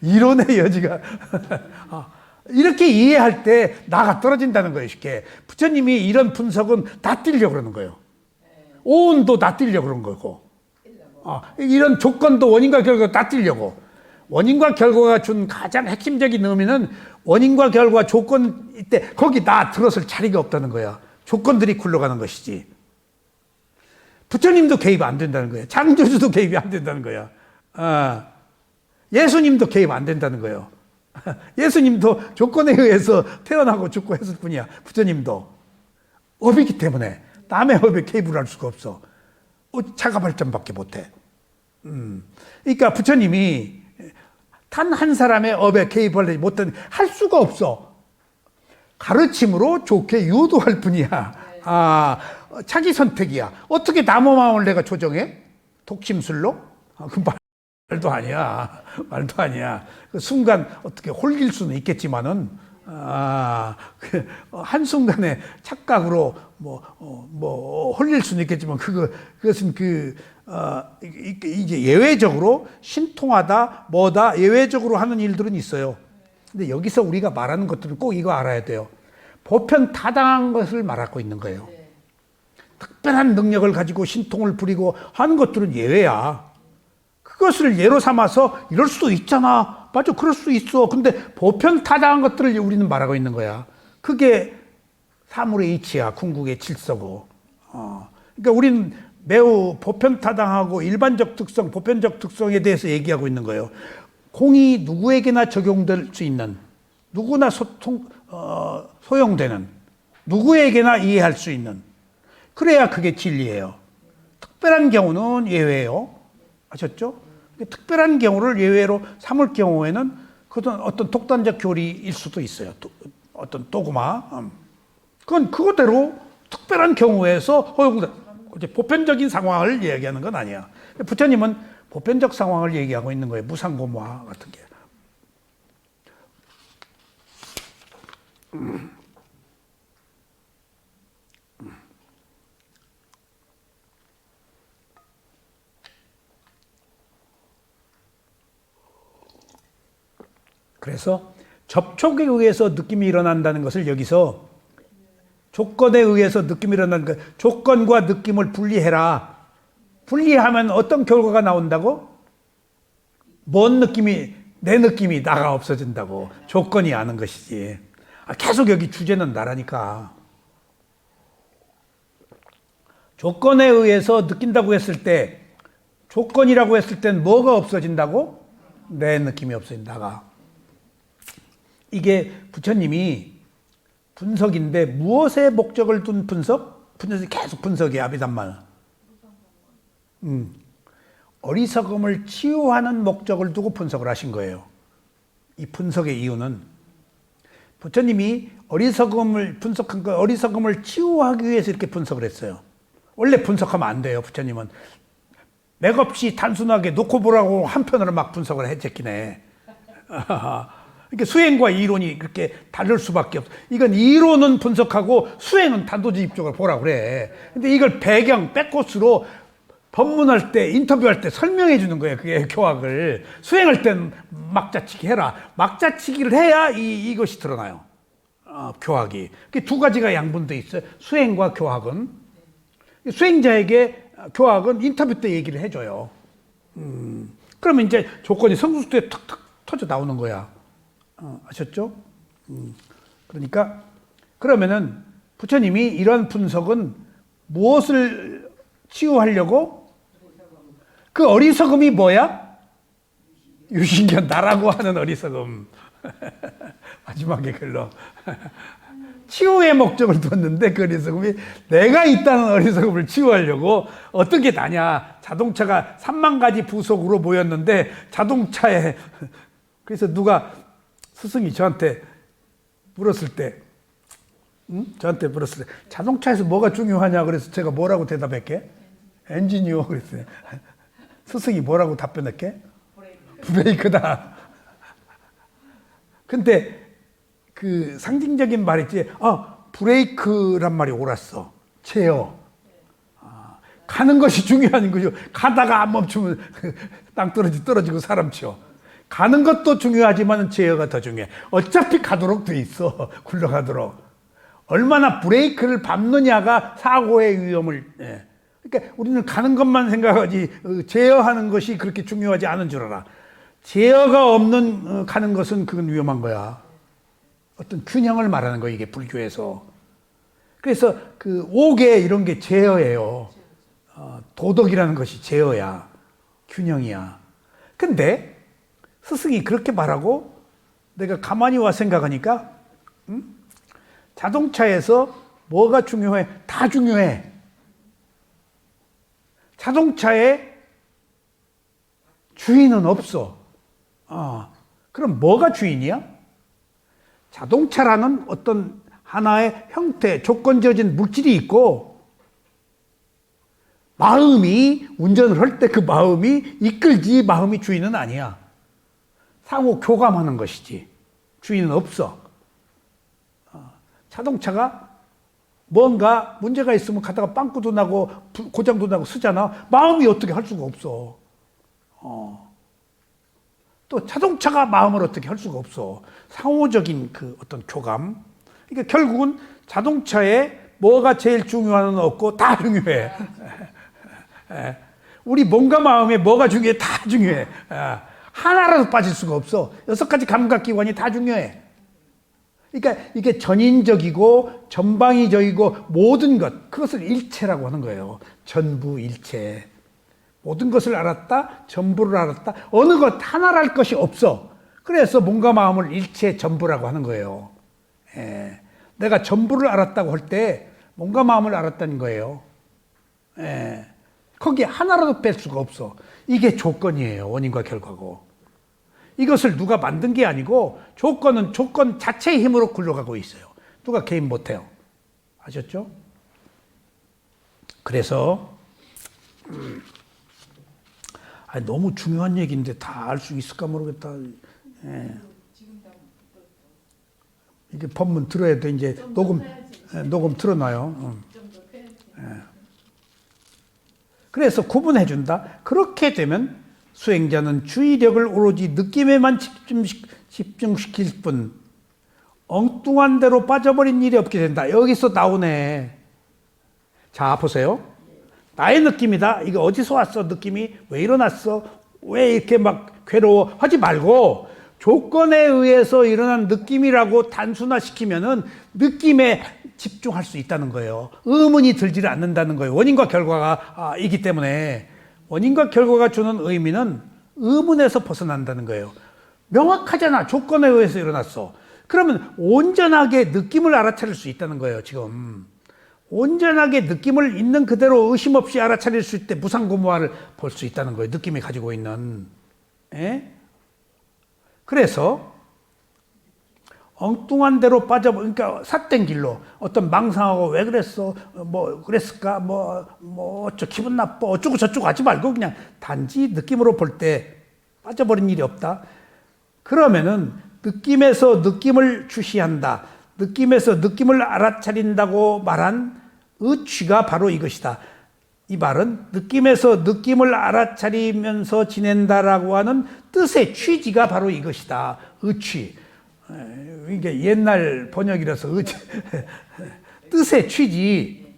이론의 여지가. 이렇게 이해할 때 나가 떨어진다는 거예요, 쉽게. 부처님이 이런 분석은 다 띄려고 그러는 거예요. 오온도 다 띄려고 그런 거고. 이런 조건도 원인과 결과가 다 띄려고. 원인과 결과가 준 가장 핵심적인 의미는 원인과 결과 조건일 때 거기 나 들어설 자리가 없다는 거야. 조건들이 굴러가는 것이지. 부처님도 개입 안 된다는 거예요. 창조주도 개입이 안 된다는 거야. 예수님도 개입 안 된다는 거예요. 예수님도 조건에 의해서 태어나고 죽고 했을 뿐이야. 부처님도. 업이기 때문에 남의 업에 개입을 할 수가 없어. 자가 발전밖에 못해. 그러니까 부처님이 단 한 사람의 업에 개입을 못한, 할 수가 없어. 가르침으로 좋게 유도할 뿐이야. 자기 선택이야. 어떻게 남의 마음을 내가 조정해? 독심술로? 그 말도 아니야. 말도 아니야. 그 순간 어떻게 홀길 수는 있겠지만은, 한순간에 착각으로 홀릴 수는 있겠지만, 그것은 이제 예외적으로 신통하다, 뭐다, 예외적으로 하는 일들은 있어요. 근데 여기서 우리가 말하는 것들은 꼭 이거 알아야 돼요. 보편 타당한 것을 말하고 있는 거예요. 특별한 능력을 가지고 신통을 부리고 하는 것들은 예외야. 그것을 예로 삼아서 이럴 수도 있잖아. 맞아, 그럴 수 있어. 근데 보편 타당한 것들을 우리는 말하고 있는 거야. 그게 사물의 이치야. 궁극의 질서고. 그러니까 우리는 매우 보편타당하고 일반적 특성, 보편적 특성에 대해서 얘기하고 있는 거예요. 공이 누구에게나 적용될 수 있는, 누구나 소용되는, 누구에게나 이해할 수 있는, 그래야 그게 진리예요. 특별한 경우는 예외예요. 아셨죠? 특별한 경우를 예외로 삼을 경우에는 그건 어떤 독단적 교리일 수도 있어요. 어떤 도구마. 그건 그거대로 특별한 경우에서 허용된, 보편적인 상황을 얘기하는 건 아니야. 부처님은 보편적 상황을 얘기하고 있는 거예요. 무상고무화 같은 게. 그래서 접촉에 의해서 느낌이 일어난다는 것을 여기서 조건에 의해서 느낌이 일어나는 것, 조건과 느낌을 분리해라. 분리하면 어떤 결과가 나온다고? 뭔 느낌이, 내 느낌이 나가 없어진다고. 조건이 아는 것이지. 계속 여기 주제는 나라니까. 조건에 의해서 느낀다고 했을 때, 조건이라고 했을 땐 뭐가 없어진다고? 내 느낌이 없어진다가. 이게 부처님이 분석인데 무엇에 목적을 둔 분석? 분석이 계속 분석이야, 아비담마. 어리석음을 치유하는 목적을 두고 분석을 하신 거예요. 이 분석의 이유는 부처님이 어리석음을 분석한 거, 어리석음을 치유하기 위해서 이렇게 분석을 했어요. 원래 분석하면 안 돼요, 부처님은. 맥없이 단순하게 놓고 보라고 한편으로 막 분석을 했겠긴 해. 이렇게 수행과 이론이 그렇게 다를 수밖에 없어. 이건 이론은 분석하고 수행은 단도직입적으로 보라 그래. 근데 이걸 배경, 백코스로 법문할 때, 인터뷰할 때 설명해 주는 거예요. 그게 교학을. 수행할 땐 막자치기 해라. 막자치기를 해야 이것이 드러나요. 교학이. 두 가지가 양분돼 있어요. 수행과 교학은. 수행자에게 교학은 인터뷰 때 얘기를 해줘요. 그러면 이제 조건이 성숙도에 탁탁 터져 나오는 거야. 아셨죠? 그러니까 그러면은 부처님이 이런 분석은 무엇을 치유하려고? 그 어리석음이 뭐야? 유신견, 나라고 하는 어리석음. 마지막에 글로 치유의 목적을 두었는데 그 어리석음이 내가 있다는 어리석음을 치유하려고 어떻게 다냐. 자동차가 3만 가지 부속으로 모였는데 자동차에 그래서 누가 스승이 저한테 물었을 때 자동차에서 뭐가 중요하냐 그래서 제가 뭐라고 대답했게? 엔지니어 그랬어요. 스승이 뭐라고 답변했게? 브레이크다. 근데 그 상징적인 말이지. 브레이크란 말이 옳았어. 제어. 가는 것이 중요한 거죠. 가다가 안 멈추면 땅 떨어지고 사람 치워. 가는 것도 중요하지만 제어가 더 중요해. 어차피 가도록 돼 있어. 굴러가도록. 얼마나 브레이크를 밟느냐가 사고의 위험을. 그러니까 우리는 가는 것만 생각하지 제어하는 것이 그렇게 중요하지 않은 줄 알아. 제어가 없는 가는 것은 그건 위험한 거야. 어떤 균형을 말하는 거야, 이게 불교에서. 그래서 그 옥에 이런 게 제어예요. 도덕이라는 것이 제어야. 균형이야. 근데 스승이 그렇게 말하고 내가 가만히 와 생각하니까 자동차에서 뭐가 중요해? 다 중요해. 자동차에 주인은 없어. 그럼 뭐가 주인이야? 자동차라는 어떤 하나의 형태, 조건지어진 물질이 있고 마음이 운전을 할 때 그 마음이 이끌지 마음이 주인은 아니야. 상호 교감하는 것이지. 주인은 없어. 자동차가 뭔가 문제가 있으면 가다가 빵꾸도 나고 고장도 나고 쓰잖아. 마음이 어떻게 할 수가 없어. 또 자동차가 마음을 어떻게 할 수가 없어. 상호적인 그 어떤 교감. 그러니까 결국은 자동차에 뭐가 제일 중요한은 없고 다 중요해. 우리 몸과 마음에 뭐가 중요해? 다 중요해. 하나라도 빠질 수가 없어. 6가지 감각기관이 다 중요해. 그러니까 이게 전인적이고 전방위적이고 모든 것, 그것을 일체라고 하는 거예요. 전부 일체. 모든 것을 알았다, 전부를 알았다. 어느 것 하나를 알 것이 없어. 그래서 몸과 마음을 일체 전부라고 하는 거예요. 예. 내가 전부를 알았다고 할 때 몸과 마음을 알았다는 거예요. 예. 거기에 하나라도 뺄 수가 없어. 이게 조건이에요. 원인과 결과고. 이것을 누가 만든 게 아니고 조건은 조건 자체의 힘으로 굴러가고 있어요. 누가 개입 못해요. 아셨죠? 그래서 너무 중요한 얘기인데 다 알 수 있을까 모르겠다. 예. 이게 법문 들어야 돼. 이제 녹음 틀어놔요. 예. 그래서 구분해 준다. 그렇게 되면 수행자는 주의력을 오로지 느낌에만 집중시킬 뿐 엉뚱한 대로 빠져버린 일이 없게 된다. 여기서 나오네. 자, 보세요. 나의 느낌이다. 이거 어디서 왔어? 느낌이 왜 일어났어? 왜 이렇게 막 괴로워? 하지 말고 조건에 의해서 일어난 느낌이라고 단순화시키면은 느낌에 집중할 수 있다는 거예요. 의문이 들지를 않는다는 거예요. 원인과 결과가 있기 때문에 원인과 결과가 주는 의미는 의문에서 벗어난다는 거예요. 명확하잖아. 조건에 의해서 일어났어. 그러면 온전하게 느낌을 알아차릴 수 있다는 거예요. 지금 온전하게 느낌을 있는 그대로 의심 없이 알아차릴 수 있을 때 무상고무화를 볼 수 있다는 거예요. 느낌이 가지고 있는. 예? 그래서 엉뚱한 대로 그러니까 삿된 길로 어떤 망상하고 왜 그랬어? 뭐 그랬을까? 기분 나빠? 어쩌고 저쩌고 하지 말고 그냥 단지 느낌으로 볼 때 빠져버린 일이 없다. 그러면은 느낌에서 느낌을 주시한다. 느낌에서 느낌을 알아차린다고 말한 의취가 바로 이것이다. 이 말은 느낌에서 느낌을 알아차리면서 지낸다라고 하는 뜻의 취지가 바로 이것이다. 의취. 이게 옛날 번역이라서 뜻의 취지.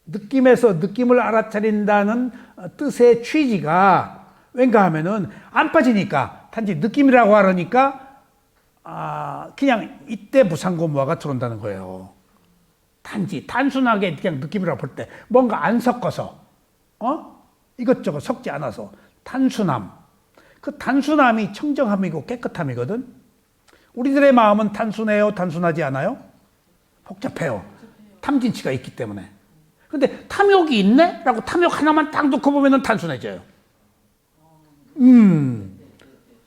느낌에서 느낌을 알아차린다는 뜻의 취지가 왠가 하면은 안 빠지니까 단지 느낌이라고 하려니까 그냥 이때 무상고무화가 들어온다는 거예요. 단지 단순하게 그냥 느낌이라고 볼 때 뭔가 안 섞어서 이것저것 섞지 않아서 단순함. 그 단순함이 청정함이고 깨끗함이거든. 우리들의 마음은 단순해요? 단순하지 않아요? 복잡해요. 탐진치가 있기 때문에. 근데 탐욕이 있네? 라고 탐욕 하나만 딱 놓고 보면 단순해져요.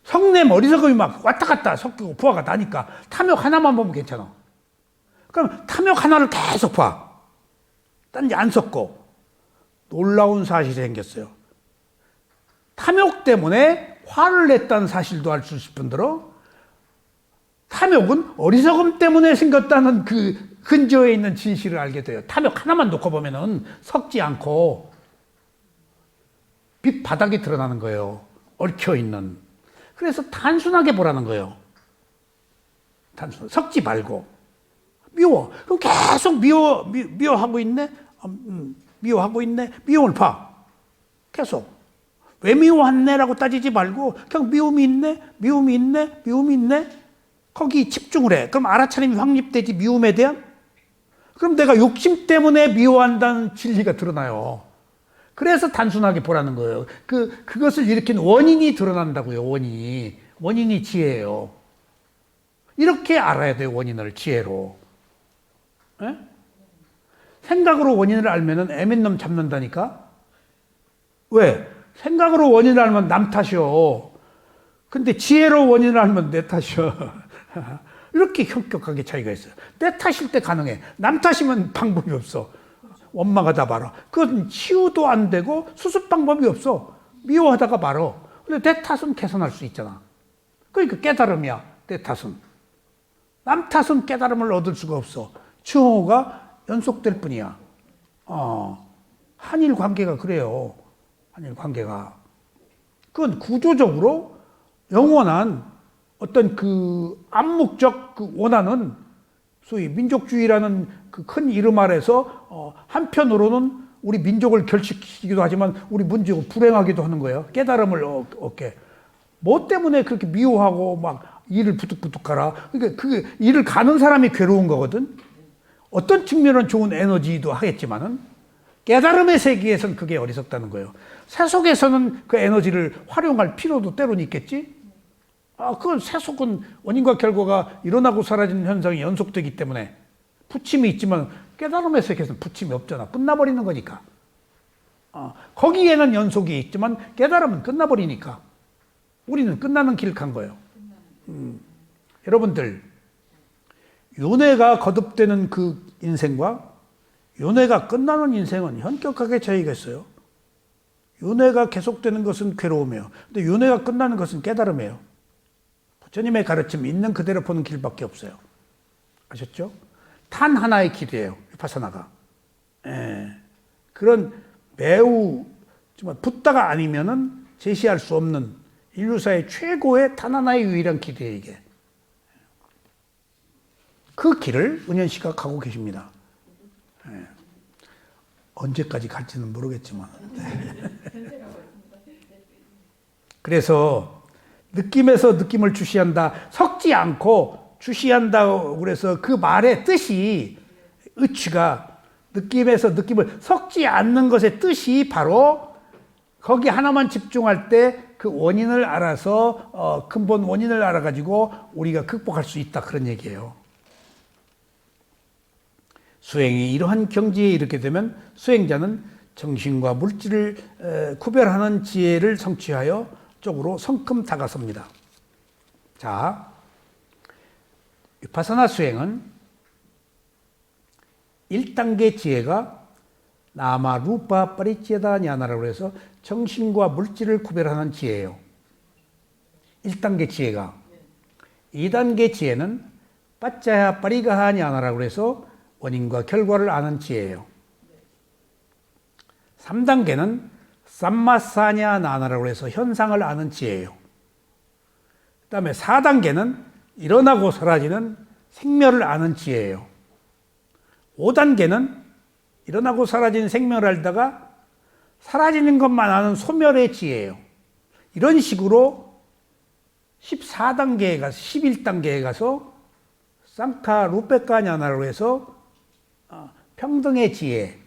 성내 머리석음이 막 왔다 갔다 섞이고 부하가 나니까 탐욕 하나만 보면 괜찮아. 그럼 탐욕 하나를 계속 봐. 딴지 안 섞고. 놀라운 사실이 생겼어요. 탐욕 때문에 화를 냈다는 사실도 알 수 있을 뿐더러 탐욕은 어리석음 때문에 생겼다는 그 근저에 있는 진실을 알게 돼요. 탐욕 하나만 놓고 보면은 섞지 않고 빛 바닥이 드러나는 거예요. 얽혀있는. 그래서 단순하게 보라는 거예요. 단순. 섞지 말고. 미워. 그럼 계속 미워하고 있네? 미워하고 있네? 미움을 봐. 계속. 왜 미워했네? 라고 따지지 말고, 그냥 미움이 있네? 미움이 있네? 미움이 있네? 거기 집중을 해. 그럼 알아차림이 확립되지, 미움에 대한? 그럼 내가 욕심 때문에 미워한다는 진리가 드러나요. 그래서 단순하게 보라는 거예요. 그것을 일으킨 원인이 드러난다고요, 원인이. 원인이 지혜예요. 이렇게 알아야 돼요, 원인을, 지혜로. 에? 생각으로 원인을 알면은 애민 놈 잡는다니까? 왜? 생각으로 원인을 알면 남 탓이요. 근데 지혜로 원인을 알면 내 탓이요. 이렇게 현격하게 차이가 있어요. 내 탓일 때 가능해. 남 탓이면 방법이 없어. 원망하다 말아. 그건 치유도 안 되고 수습 방법이 없어. 미워하다가 말어. 근데 내 탓은 개선할 수 있잖아. 그러니까 깨달음이야. 내 탓은. 남 탓은 깨달음을 얻을 수가 없어. 증오가 연속될 뿐이야. 한일 관계가 그래요. 한일 관계가. 그건 구조적으로 영원한 어떤 그 암묵적 그 원한은 소위 민족주의라는 그 큰 이름 아래서 한편으로는 우리 민족을 결식시키기도 하지만 우리 민족을 불행하기도 하는 거예요. 깨달음을 얻게. 뭐 때문에 그렇게 미워하고 막 이를 부득부득 가라. 그러니까 그 이를 가는 사람이 괴로운 거거든. 어떤 측면은 좋은 에너지도 하겠지만은 깨달음의 세계에서는 그게 어리석다는 거예요. 세속에서는 그 에너지를 활용할 필요도 때로는 있겠지. 그건 세속은 원인과 결과가 일어나고 사라지는 현상이 연속되기 때문에 부침이 있지만 깨달음의 세계에서는 부침이 없잖아. 끝나버리는 거니까. 거기에는 연속이 있지만 깨달음은 끝나버리니까. 우리는 끝나는 길을 간 거예요. 여러분들, 윤회가 거듭되는 그 인생과 윤회가 끝나는 인생은 현격하게 차이가 있어요. 윤회가 계속되는 것은 괴로움이에요. 근데 윤회가 끝나는 것은 깨달음이에요. 부처님의 가르침 있는 그대로 보는 길밖에 없어요. 아셨죠? 단 하나의 길이에요. 위파사나가. 그런 매우 정말 붓다가 아니면은 제시할 수 없는 인류사의 최고의 단 하나의 유일한 길이에요, 이게. 그 길을 은현 씨가 가고 계십니다. 언제까지 갈지는 모르겠지만. 그래서 느낌에서 느낌을 주시한다. 섞지 않고 주시한다고 그래서 그 말의 뜻이 의취가 느낌에서 느낌을 섞지 않는 것의 뜻이 바로 거기 하나만 집중할 때 그 원인을 알아서 근본 원인을 알아가지고 우리가 극복할 수 있다 그런 얘기예요. 수행이 이러한 경지에 이르게 되면 수행자는 정신과 물질을 구별하는 지혜를 성취하여 쪽으로 성큼 다가섭니다. 자, 위파사나 수행은 1단계 지혜가 나마 루파 파리치에다 냐나라고 해서 정신과 물질을 구별하는 지혜예요. 1단계 지혜가. 2단계 지혜는 빠짜야 파리가하 냐나라고 해서 원인과 결과를 아는 지혜예요. 3단계는 삼마사냐 나나라고 해서 현상을 아는 지혜예요. 그 다음에 4단계는 일어나고 사라지는 생멸을 아는 지혜예요. 5단계는 일어나고 사라지는 생멸을 알다가 사라지는 것만 아는 소멸의 지혜예요. 이런 식으로 14단계에 가서 11단계에 가서 쌍카 루페카냐나라고 해서 평등의 지혜,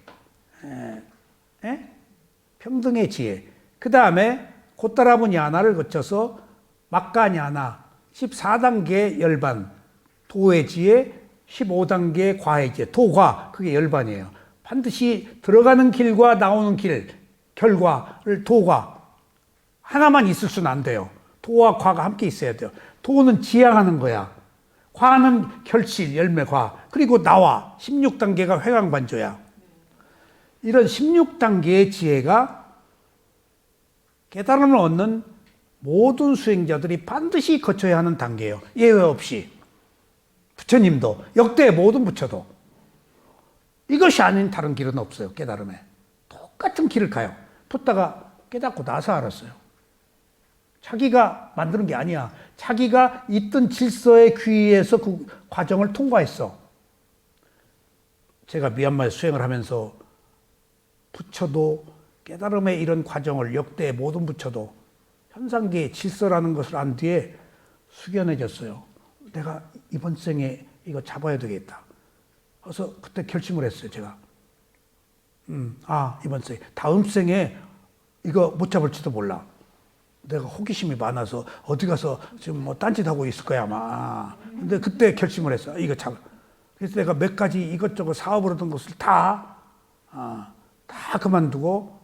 평등의 지혜. 그 다음에 고따라부냐나를 거쳐서 막가냐나 14단계 열반, 도의 지혜, 15단계 과의 지혜, 도과, 그게 열반이에요. 반드시 들어가는 길과 나오는 길, 결과를 도과, 하나만 있을 수는 안 돼요. 도와 과가 함께 있어야 돼요. 도는 지향하는 거야. 과는 결실, 열매, 과. 그리고 나와 16단계가 회광반조야. 이런 16단계의 지혜가 깨달음을 얻는 모든 수행자들이 반드시 거쳐야 하는 단계예요. 예외 없이. 부처님도, 역대 모든 부처도. 이것이 아닌 다른 길은 없어요. 깨달음에. 똑같은 길을 가요. 붓다가 깨닫고 나서 알았어요. 자기가 만드는 게 아니야. 자기가 있던 질서의 귀에서 그 과정을 통과했어. 제가 미얀마에 수행을 하면서 부처도 깨달음의 이런 과정을 역대 모든 부처도 현상계의 질서라는 것을 안 뒤에 숙연해졌어요. 내가 이번 생에 이거 잡아야 되겠다. 그래서 그때 결심을 했어요, 제가. 이번 생에. 다음 생에 이거 못 잡을지도 몰라. 내가 호기심이 많아서 어디 가서 지금 뭐 딴짓하고 있을 거야, 아마. 근데 그때 결심을 했어. 이거 잡아. 그래서 내가 몇 가지 이것저것 사업을 하던 것을 다 그만두고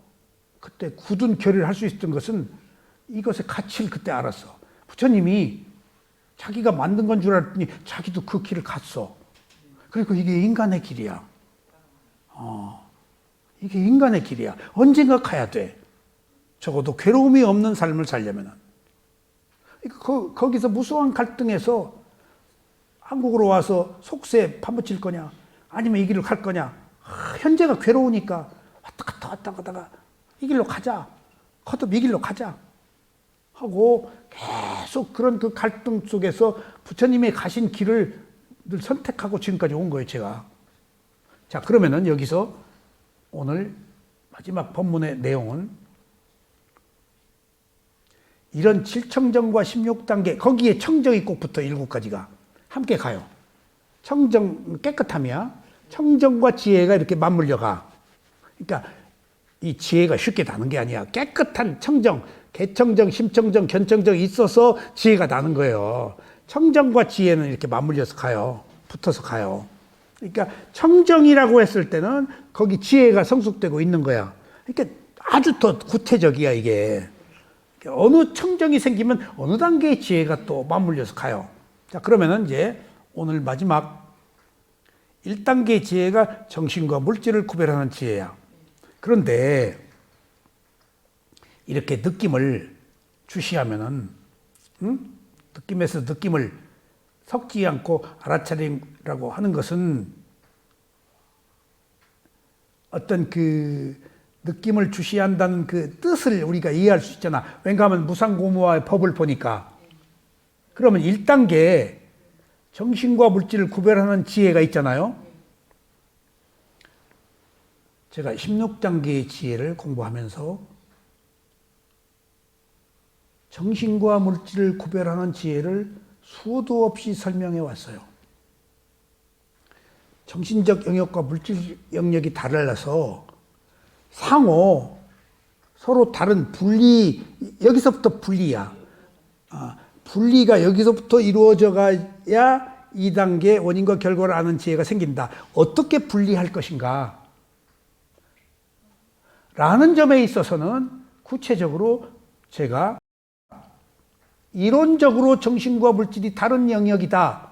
그때 굳은 결의를 할 수 있었던 것은 이것의 가치를 그때 알았어. 부처님이 자기가 만든 건 줄 알았더니 자기도 그 길을 갔어. 그리고 이게 인간의 길이야. 이게 인간의 길이야. 언젠가 가야 돼. 적어도 괴로움이 없는 삶을 살려면은. 거기서 무수한 갈등에서 한국으로 와서 속세에 파묻힐 거냐, 아니면 이 길을 갈 거냐. 현재가 괴로우니까 왔다 갔다가 이 길로 가자. 거듭 이 길로 가자. 하고 계속 그런 그 갈등 속에서 부처님이 가신 길을 늘 선택하고 지금까지 온 거예요, 제가. 자, 그러면은 여기서 오늘 마지막 법문의 내용은 이런 7청정과 16단계, 거기에 청정이 꼭 붙어, 7가지가. 함께 가요. 청정, 깨끗함이야. 청정과 지혜가 이렇게 맞물려 가. 그러니까 이 지혜가 쉽게 나는 게 아니야. 깨끗한 청정, 개청정, 심청정, 견청정이 있어서 지혜가 나는 거예요. 청정과 지혜는 이렇게 맞물려서 가요. 붙어서 가요. 그러니까 청정이라고 했을 때는 거기 지혜가 성숙되고 있는 거야. 그러니까 아주 더 구체적이야, 이게. 어느 청정이 생기면 어느 단계의 지혜가 또 맞물려서 가요. 자, 그러면은 이제 오늘 마지막 1단계 지혜가 정신과 물질을 구별하는 지혜야. 그런데 이렇게 느낌을 주시하면은, 느낌에서 느낌을 섞지 않고 알아차리라고 하는 것은 어떤 그 느낌을 주시한다는 그 뜻을 우리가 이해할 수 있잖아. 왠가하면 무상고무와의 법을 보니까. 그러면 1단계 정신과 물질을 구별하는 지혜가 있잖아요. 제가 16단계의 지혜를 공부하면서 정신과 물질을 구별하는 지혜를 수도 없이 설명해 왔어요. 정신적 영역과 물질 영역이 달라서 상호 서로 다른 분리, 여기서부터 분리야. 분리가 여기서부터 이루어져 가야 2단계 원인과 결과를 아는 지혜가 생긴다. 어떻게 분리할 것인가? 라는 점에 있어서는 구체적으로 제가 이론적으로 정신과 물질이 다른 영역이다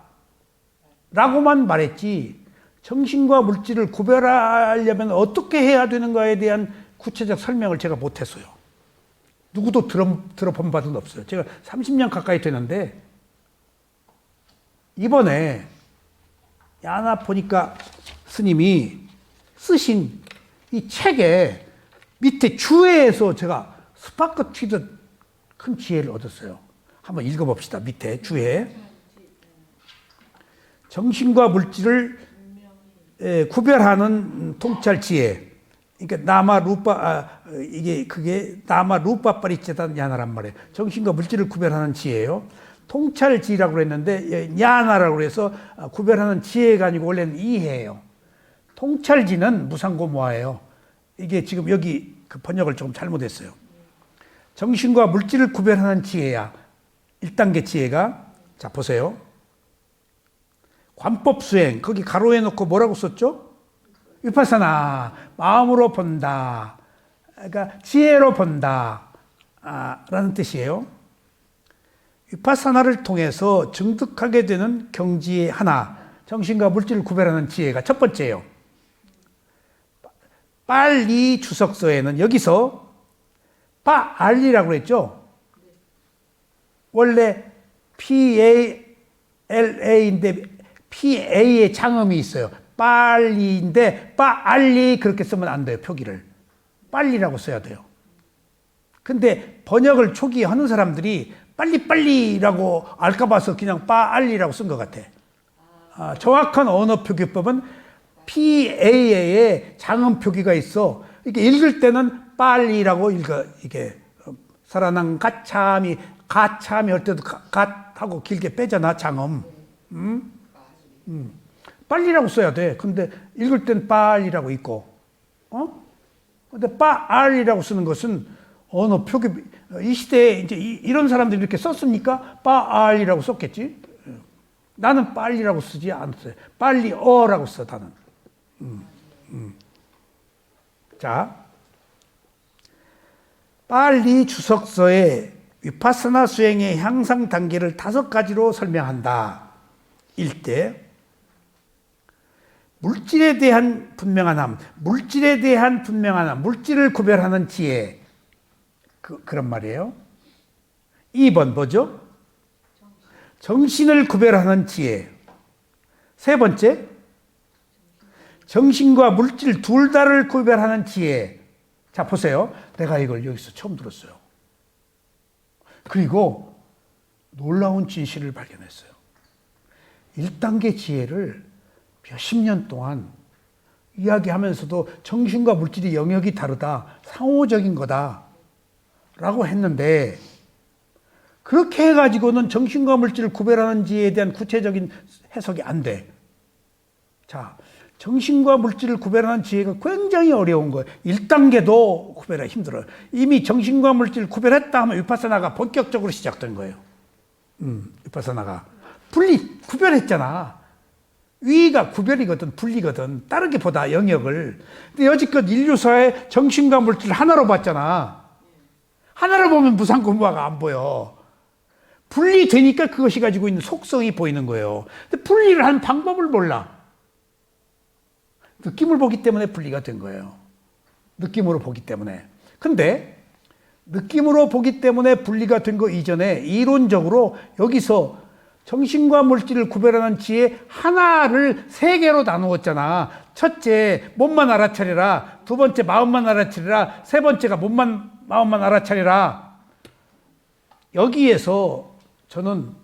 라고만 말했지, 정신과 물질을 구별하려면 어떻게 해야 되는가에 대한 구체적 설명을 제가 못했어요. 누구도 들어본 바는 없어요. 제가 30년 가까이 되는데 이번에 야나 보니까 스님이 쓰신 이 책에 밑에 주에에서 제가 스파크 튀듯 큰 지혜를 얻었어요. 한번 읽어봅시다. 밑에 주에 정신과 물질을 구별하는 통찰 지혜. 그러니까 나마 루파, 그게 나마 루파 빠리체단 야나란 말이에요. 정신과 물질을 구별하는 지혜예요. 통찰지라고 그랬는데 야나라고 해서 구별하는 지혜가 아니고 원래는 이해예요. 통찰지는 무상고모화예요. 이게 지금 여기 그 번역을 조금 잘못했어요. 정신과 물질을 구별하는 지혜야. 1단계 지혜가. 자, 보세요. 관법 수행, 거기 가로에 놓고 뭐라고 썼죠? 위파사나, 마음으로 본다. 그러니까 지혜로 본다. 라는 뜻이에요. 위파사나를 통해서 증득하게 되는 경지의 하나, 정신과 물질을 구별하는 지혜가 첫 번째예요. 빨리 주석서에는 여기서 빠알리라고 했죠? 원래 PALA인데 PA의 장음이 있어요. 빨리인데 빠알리 그렇게 쓰면 안 돼요. 표기를. 빨리라고 써야 돼요. 근데 번역을 초기에 하는 사람들이 빨리빨리라고 알까 봐서 그냥 빠알리라고 쓴 것 같아. 정확한 언어 표기법은 PA의 장음 표기가 있어. 이게 읽을 때는 빨리라고 읽어. 이게 사라낭 가참이 할 때도 갓하고 길게 빼잖아, 장음. 빨리라고 써야 돼. 근데 읽을 땐 빨리라고 있고, 근데 빠알이라고 쓰는 것은 언어 표기, 이 시대에 이제 이런 사람들이 이렇게 썼으니까 빠알이라고 썼겠지. 나는 빨리라고 쓰지 않았어요. 빨리어라고 써, 나는. 자, 빨리 주석서에 위파사나 수행의 향상 단계를 5가지로 설명한다. 1대 물질에 대한 분명함, 물질을 구별하는 지혜, 그런 말이에요. 2번 뭐죠? 정신을 구별하는 지혜. 3번째, 정신과 물질 둘 다를 구별하는 지혜. 자, 보세요. 내가 이걸 여기서 처음 들었어요. 그리고 놀라운 진실을 발견했어요. 1단계 지혜를 몇십 년 동안 이야기하면서도 정신과 물질의 영역이 다르다, 상호적인 거다 라고 했는데 그렇게 해가지고는 정신과 물질을 구별하는 지에 대한 구체적인 해석이 안 돼. 자, 정신과 물질을 구별하는 지혜가 굉장히 어려운 거예요. 1단계도 구별하기 힘들어요. 이미 정신과 물질을 구별했다 하면 위파사나가 본격적으로 시작된 거예요. 위파사나가. 구별했잖아. 위가 구별이거든, 분리거든. 다르게 보다, 영역을. 근데 여지껏 인류사의 정신과 물질을 하나로 봤잖아. 하나로 보면 무상고무화가 안 보여. 분리되니까 그것이 가지고 있는 속성이 보이는 거예요. 근데 분리를 하는 방법을 몰라. 느낌을 보기 때문에 분리가 된 거예요. 느낌으로 보기 때문에. 근데 느낌으로 보기 때문에 분리가 된 거 이전에 이론적으로 여기서 정신과 물질을 구별하는 지혜 하나를 세 개로 나누었잖아. 첫째, 몸만 알아차리라. 두 번째, 마음만 알아차리라. 세 번째가 몸만, 마음만 알아차리라. 여기에서 저는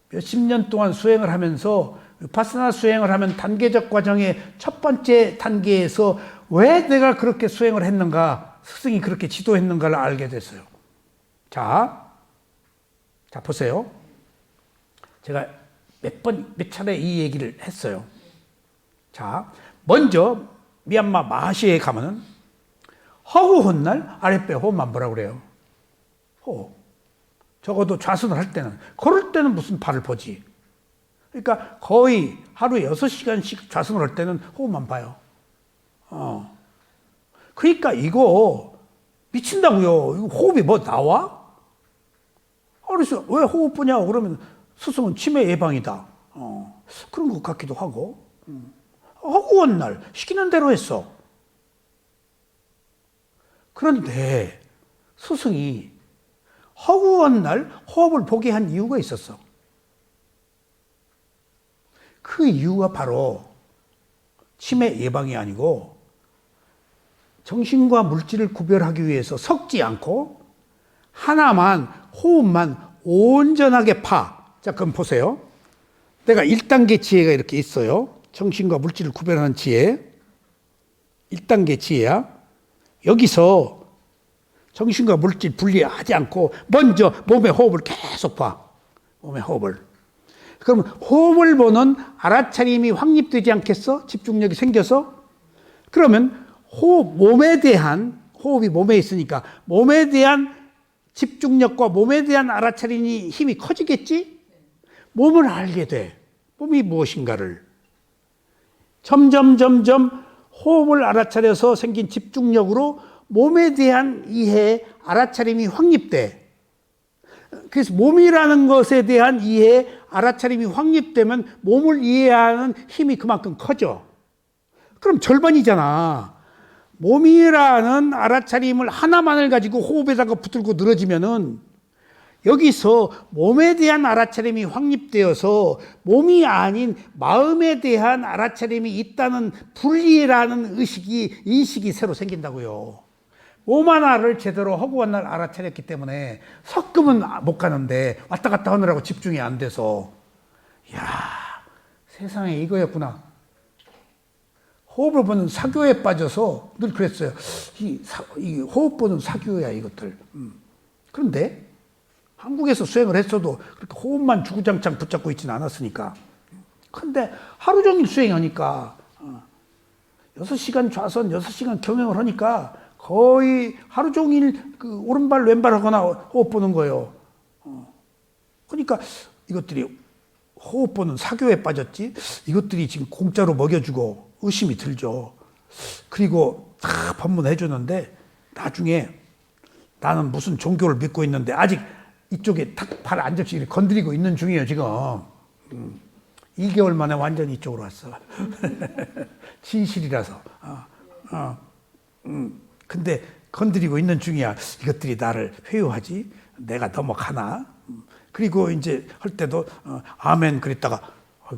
몇십 년 동안 수행을 하면서 위파사나 수행을 하면 단계적 과정의 첫 번째 단계에서 왜 내가 그렇게 수행을 했는가, 스승이 그렇게 지도했는가를 알게 됐어요. 자 보세요. 제가 몇 차례 이 얘기를 했어요. 자, 먼저 미얀마 마하시에 가면은 허구 훗날 아랫배 호흡만 보라고 그래요. 호흡. 적어도 좌선을 할 때는, 걸을 때는 무슨 발을 보지. 그러니까 거의 하루에 6시간씩 좌선을 할 때는 호흡만 봐요. 그러니까 이거 미친다고요. 이거 호흡이 뭐 나와? 그래서 왜 호흡 보냐고 그러면 스승은 치매 예방이다. 그런 것 같기도 하고. 허구한 날 시키는 대로 했어. 그런데 스승이 허구한 날 호흡을 보게 한 이유가 있었어. 그 이유가 바로 치매 예방이 아니고 정신과 물질을 구별하기 위해서 섞지 않고 하나만, 호흡만 온전하게 파. 자, 그럼 보세요. 내가 1단계 지혜가 이렇게 있어요. 정신과 물질을 구별하는 지혜. 1단계 지혜야. 여기서 정신과 물질 분리하지 않고 먼저 몸의 호흡을 계속 봐. 몸의 호흡을. 그럼 호흡을 보는 알아차림이 확립되지 않겠어? 집중력이 생겨서? 그러면 몸에 대한, 호흡이 몸에 있으니까 몸에 대한 집중력과 몸에 대한 알아차림이 힘이 커지겠지? 몸을 알게 돼. 몸이 무엇인가를. 점점 호흡을 알아차려서 생긴 집중력으로 몸에 대한 이해, 알아차림이 확립돼. 그래서 몸이라는 것에 대한 이해, 알아차림이 확립되면 몸을 이해하는 힘이 그만큼 커져. 그럼 절반이잖아. 몸이라는 알아차림을 하나만을 가지고 호흡에다가 붙들고 늘어지면은 여기서 몸에 대한 알아차림이 확립되어서 몸이 아닌 마음에 대한 알아차림이 있다는 분리라는 인식이 새로 생긴다고요. 몸 하나를 제대로 허구한 날 알아차렸기 때문에 섞으면 못 가는데 왔다 갔다 하느라고 집중이 안 돼서, 이야, 세상에 이거였구나. 호흡을 보는 사교에 빠져서 늘 그랬어요. 이 호흡 보는 사교야, 이것들. 그런데 한국에서 수행을 했어도 그렇게 호흡만 주구장창 붙잡고 있지는 않았으니까. 근데 하루 종일 수행하니까 6시간 좌선, 6시간 경영을 하니까 거의 하루 종일 그 오른발 왼발 하거나 호흡 보는 거예요. 그러니까 이것들이 호흡 보는 사교에 빠졌지, 이것들이 지금 공짜로 먹여주고 의심이 들죠. 그리고 다 법문해 주는데 나중에 나는 무슨 종교를 믿고 있는데 아직 이쪽에 탁 발 안 접시 건드리고 있는 중이에요, 지금. 2개월 만에 완전히 이쪽으로 왔어. 진실이라서. 근데 건드리고 있는 중이야. 이것들이 나를 회유하지? 내가 넘어가나? 그리고 이제 할 때도 아멘 그랬다가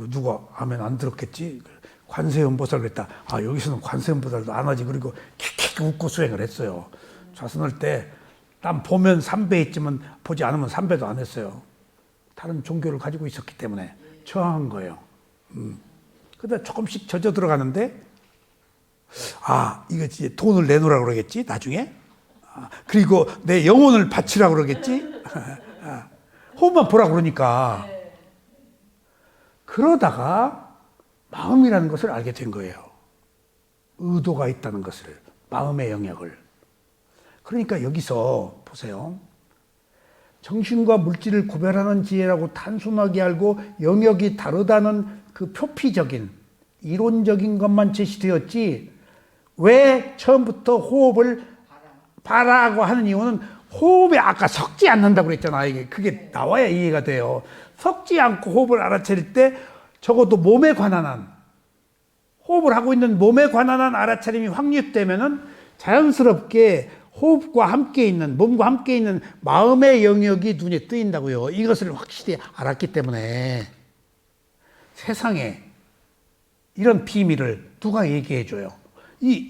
누가 아멘 안 들었겠지? 관세음보살 그랬다. 여기서는 관세음보살도 안 하지. 그리고 킥킥 웃고 수행을 했어요. 좌선할 때 난 보면 3배 했지만 보지 않으면 3배도 안 했어요. 다른 종교를 가지고 있었기 때문에 저항한 거예요. 그러다 조금씩 젖어 들어가는데 이거 이제 돈을 내놓으라고 그러겠지 나중에. 그리고 내 영혼을 바치라고 그러겠지. 호흡만 보라 그러니까. 네. 그러다가 마음이라는 것을 알게 된 거예요. 의도가 있다는 것을, 마음의 영역을. 그러니까 여기서 보세요. 정신과 물질을 구별하는 지혜라고 단순하게 알고 영역이 다르다는 그 표피적인 이론적인 것만 제시되었지, 왜 처음부터 호흡을 바라고 하는 이유는 호흡에 아까 섞지 않는다고 그랬잖아. 이게 그게 나와야 이해가 돼요. 섞지 않고 호흡을 알아차릴 때 적어도 몸에 관한 한, 호흡을 하고 있는 몸에 관한 한 알아차림이 확립되면은 자연스럽게 호흡과 함께 있는, 몸과 함께 있는 마음의 영역이 눈에 뜨인다고요. 이것을 확실히 알았기 때문에 세상에 이런 비밀을 누가 얘기해 줘요.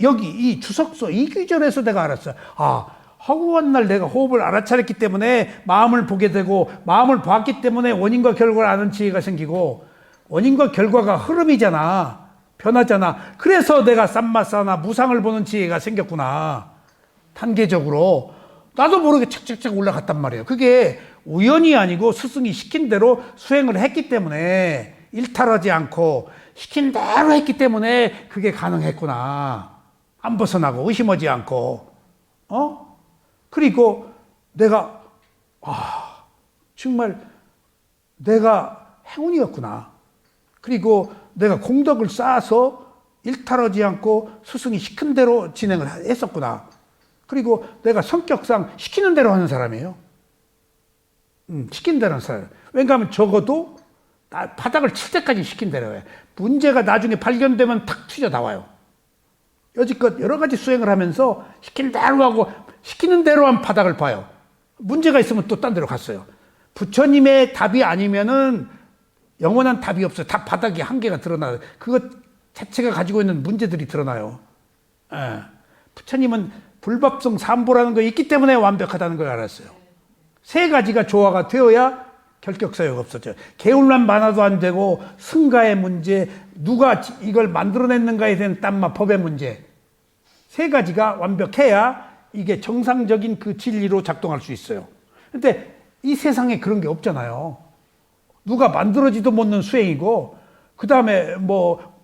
여기 이 주석서 이 귀절에서 내가 알았어요. 아, 하고 간 날 내가 호흡을 알아차렸기 때문에 마음을 보게 되고, 마음을 보았기 때문에 원인과 결과를 아는 지혜가 생기고, 원인과 결과가 흐름이잖아. 변하잖아. 그래서 내가 쌈마사나 무상을 보는 지혜가 생겼구나. 단계적으로. 나도 모르게 착착착 올라갔단 말이에요. 그게 우연이 아니고 스승이 시킨 대로 수행을 했기 때문에, 일탈하지 않고 시킨 대로 했기 때문에 그게 가능했구나. 안 벗어나고 의심하지 않고. 그리고 내가 정말 내가 행운이었구나. 그리고 내가 공덕을 쌓아서 일탈하지 않고 스승이 시킨 대로 진행을 했었구나. 그리고 내가 성격상 시키는 대로 하는 사람이에요. 시킨 대로 하는 사람. 왜냐하면 적어도 바닥을 칠 때까지 시킨 대로 해. 문제가 나중에 발견되면 탁 튀져 나와요. 여지껏 여러 가지 수행을 하면서 시킨 대로 하고 시키는 대로만 바닥을 봐요. 문제가 있으면 또 딴 데로 갔어요. 부처님의 답이 아니면은 영원한 답이 없어요. 다 바닥이 한계가 드러나요. 그것 자체가 가지고 있는 문제들이 드러나요. 예. 부처님은 불법성 삼보라는 거 있기 때문에 완벽하다는 걸 알았어요. 세 가지가 조화가 되어야 결격사유가 없어져요. 개울만 많아도 안 되고, 승가의 문제, 누가 이걸 만들어냈는가에 대한 땀마 법의 문제, 세 가지가 완벽해야 이게 정상적인 그 진리로 작동할 수 있어요. 근데 이 세상에 그런 게 없잖아요. 누가 만들어지도 못는 수행이고, 그 다음에 뭐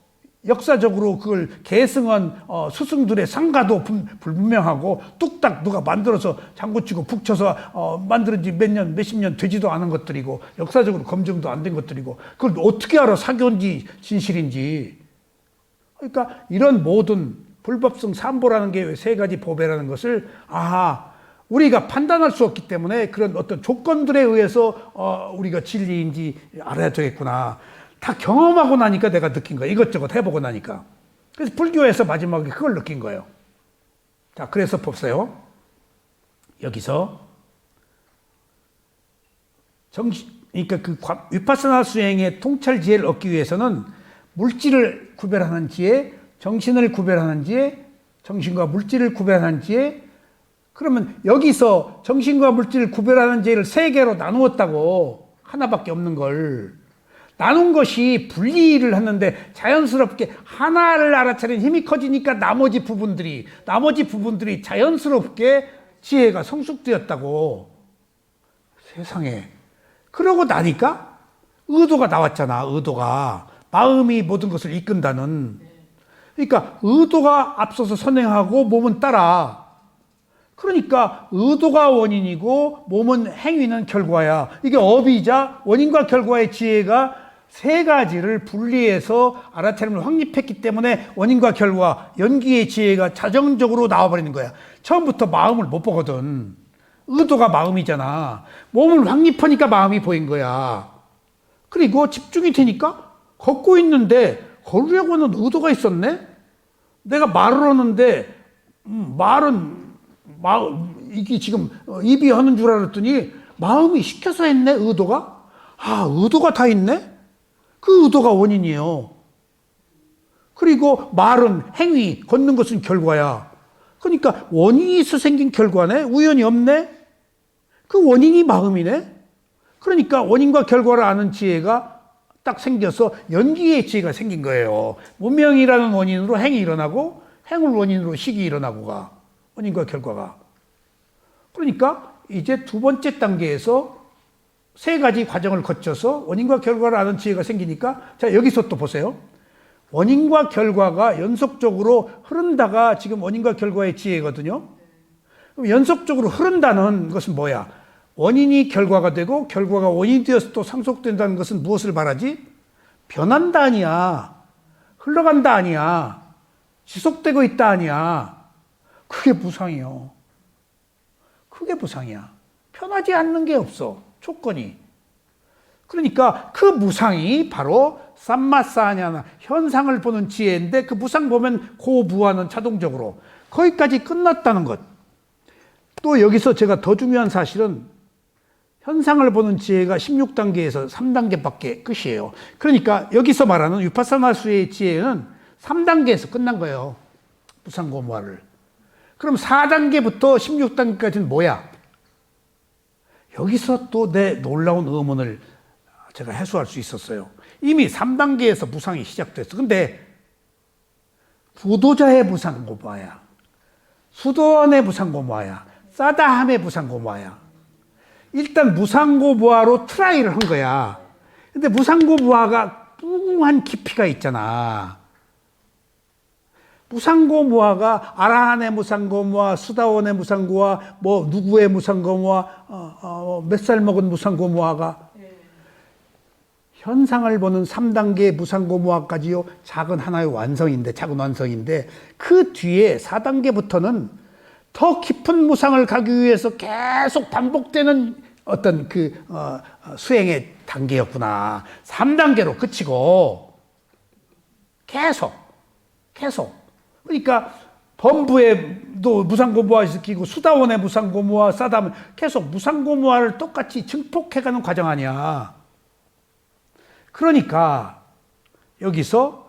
역사적으로 그걸 계승한 스승들의 상가도 불분명하고, 뚝딱 누가 만들어서 장구치고 북쳐서 만들어진 지 몇 년, 몇십 년 되지도 않은 것들이고, 역사적으로 검증도 안 된 것들이고, 그걸 어떻게 알아 사교인지 진실인지. 그러니까 이런 모든 불법성 삼보라는 게 세 가지 보배라는 것을 우리가 판단할 수 없기 때문에 그런 어떤 조건들에 의해서 우리가 진리인지 알아야 되겠구나. 다 경험하고 나니까 내가 느낀 거야. 이것저것 해보고 나니까. 그래서 불교에서 마지막에 그걸 느낀 거예요. 자, 그래서 보세요. 여기서 그러니까 그 위파스나 수행의 통찰 지혜를 얻기 위해서는 물질을 구별하는 지혜, 정신을 구별하는 지혜, 정신과 물질을 구별하는 지혜. 그러면 여기서 정신과 물질을 구별하는 지혜를 세 개로 나누었다고. 하나밖에 없는 걸. 나눈 것이 분리를 하는데 자연스럽게 하나를 알아차린 힘이 커지니까 나머지 부분들이 자연스럽게 지혜가 성숙되었다고. 세상에. 그러고 나니까 의도가 나왔잖아. 의도가. 마음이 모든 것을 이끈다는. 그러니까 의도가 앞서서 선행하고 몸은 따라. 그러니까 의도가 원인이고 몸은 행위는 결과야. 이게 업이자 원인과 결과의 지혜가 세 가지를 분리해서 알아차림을 확립했기 때문에 원인과 결과, 연기의 지혜가 자정적으로 나와버리는 거야. 처음부터 마음을 못 보거든. 의도가 마음이잖아. 몸을 확립하니까 마음이 보인 거야. 그리고 집중이 되니까 걷고 있는데 걸으려고는 의도가 있었네? 내가 말을 하는데 이게 지금 입이 하는 줄 알았더니 마음이 시켜서 했네, 의도가? 의도가 다 있네? 그 의도가 원인이에요. 그리고 말은 행위, 걷는 것은 결과야. 그러니까 원인이 있어 생긴 결과네? 우연이 없네? 그 원인이 마음이네? 그러니까 원인과 결과를 아는 지혜가 딱 생겨서 연기의 지혜가 생긴 거예요. 문명이라는 원인으로 행이 일어나고, 행을 원인으로 식이 일어나고가. 원인과 결과가. 그러니까 이제 두 번째 단계에서 세 가지 과정을 거쳐서 원인과 결과를 아는 지혜가 생기니까, 자, 여기서 또 보세요. 원인과 결과가 연속적으로 흐른다가 지금 원인과 결과의 지혜거든요. 그럼 연속적으로 흐른다는 것은 뭐야? 원인이 결과가 되고 결과가 원인이 되어서 또 상속된다는 것은 무엇을 말하지? 변한다 아니야. 흘러간다 아니야. 지속되고 있다 아니야. 그게 무상이요. 그게 무상이야. 변하지 않는 게 없어. 조건이. 그러니까 그 무상이 바로 삼마사냐나 현상을 보는 지혜인데, 그 무상 보면 고무하는 자동적으로 거기까지 끝났다는 것. 또 여기서 제가 더 중요한 사실은 현상을 보는 지혜가 16단계에서 3단계밖에 끝이에요. 그러니까 여기서 말하는 위파사나수의 지혜는 3단계에서 끝난 거예요. 무상고무화를. 그럼 4단계부터 16단계까지는 뭐야? 여기서 또 내 놀라운 의문을 제가 해소할 수 있었어요. 이미 3단계에서 무상이 시작됐어. 근데 부도자의 무상고무화야. 수도원의 무상고무화야. 사다함의 무상고무화야. 일단 무상고무화로 트라이를 한 거야. 근데 무상고무화가 뚱한 깊이가 있잖아. 무상고무화가 아라한의 무상고무화, 수다원의 무상고무화, 뭐 누구의 무상고무화, 몇 살 먹은 무상고무화가 현상을 보는 3단계의 무상고무화까지요, 작은 하나의 완성인데, 작은 완성인데, 그 뒤에 4단계부터는 더 깊은 무상을 가기 위해서 계속 반복되는 어떤 수행의 단계였구나. 3단계로 그치고, 계속. 그러니까, 범부에도 무상고무화 시키고, 수다원의 무상고무화, 싸다면 계속 무상고무화를 똑같이 증폭해가는 과정 아니야. 그러니까 여기서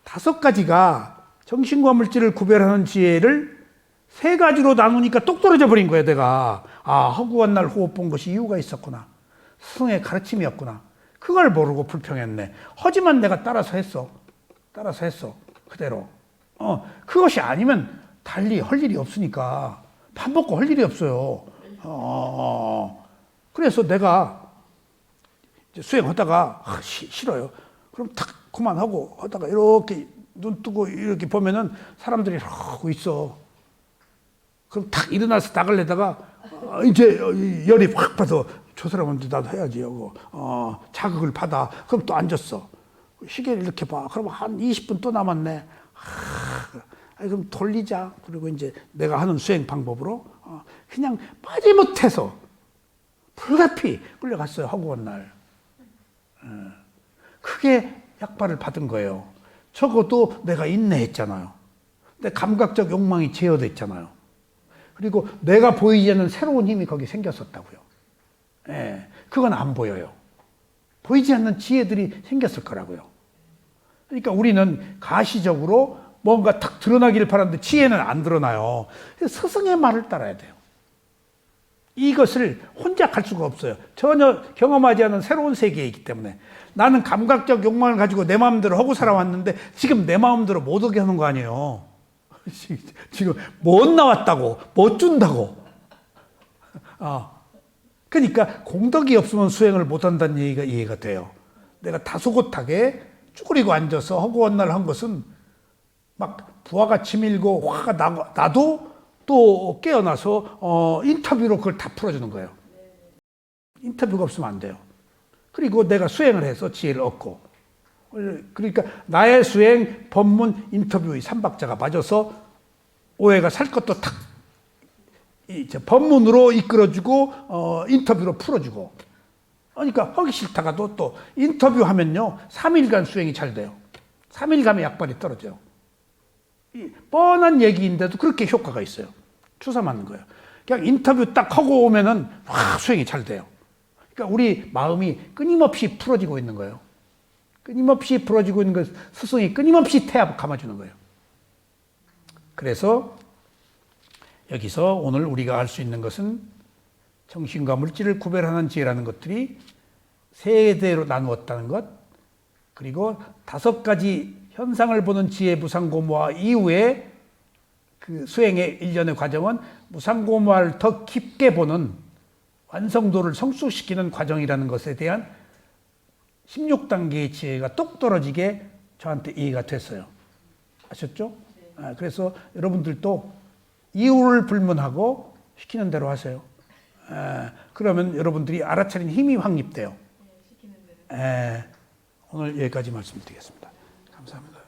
5가지가 정신과 물질을 구별하는 지혜를 3가지로 나누니까 똑 떨어져 버린 거야, 내가. 아, 허구한 날 호흡 본 것이 이유가 있었구나. 스승의 가르침이었구나. 그걸 모르고 불평했네. 하지만 내가 따라서 했어. 그대로. 그것이 아니면 달리 할 일이 없으니까. 밥 먹고 할 일이 없어요. 그래서 내가 수행하다가 싫어요. 그럼 탁 그만하고 하다가 이렇게 눈 뜨고 이렇게 보면은 사람들이 하고 있어. 그럼 탁 일어나서 나가려다가 이제 열이 확 받아. 저 사람한테 나도 해야지 하고 자극을 받아. 그럼 또 앉았어. 시계를 이렇게 봐. 그럼 한 20분 또 남았네. 그럼 돌리자. 그리고 이제 내가 하는 수행 방법으로 그냥 마지못해서 불가피 끌려갔어요. 허구한 날. 크게 약발을 받은 거예요. 적어도 내가 인내했잖아요. 내 감각적 욕망이 제어됐잖아요. 그리고 내가 보이지 않는 새로운 힘이 거기 생겼었다고요. 그건 안 보여요. 보이지 않는 지혜들이 생겼을 거라고요. 그러니까 우리는 가시적으로 뭔가 탁 드러나기를 바라는데 지혜는 안 드러나요. 스승의 말을 따라야 돼요. 이것을 혼자 갈 수가 없어요. 전혀 경험하지 않은 새로운 세계이기 때문에. 나는 감각적 욕망을 가지고 내 마음대로 하고 살아왔는데 지금 내 마음대로 못 오게 하는 거 아니에요. 지금 못 나왔다고, 못 준다고. 그러니까 공덕이 없으면 수행을 못 한다는 얘기가 이해가 돼요. 내가 다소곳하게 쭈그리고 앉아서 허구한 날 한 것은 막 부하가 치밀고 화가 나도 또 깨어나서 인터뷰로 그걸 다 풀어주는 거예요. 인터뷰가 없으면 안 돼요. 그리고 내가 수행을 해서 지혜를 얻고, 그러니까 나의 수행, 법문, 인터뷰의 3박자가 맞아서 오해가 살 것도 탁 법문으로 이끌어주고 인터뷰로 풀어주고. 그러니까 하기 싫다가도 또 인터뷰하면요 3일간 수행이 잘 돼요. 3일 가면 약발이 떨어져요. 뻔한 얘기인데도 그렇게 효과가 있어요. 주사 맞는 거예요. 그냥 인터뷰 딱 하고 오면은 확 수행이 잘 돼요. 그러니까 우리 마음이 끊임없이 풀어지고 있는 거예요. 끊임없이 풀어지고 있는 것, 스승이 끊임없이 태압 감아주는 거예요. 그래서 여기서 오늘 우리가 알 수 있는 것은 정신과 물질을 구별하는 지혜라는 것들이 3대로 나누었다는 것, 그리고 5가지 현상을 보는 지혜 무상고무화 이후에 그 수행의 일련의 과정은 무상고무화를 더 깊게 보는 완성도를 성숙시키는 과정이라는 것에 대한 16단계의 지혜가 똑 떨어지게 저한테 이해가 됐어요. 아셨죠? 그래서 여러분들도 이유를 불문하고 시키는 대로 하세요. 그러면 여러분들이 알아차린 힘이 확립돼요. 시키는 대로. 오늘 여기까지 말씀드리겠습니다. 감사합니다.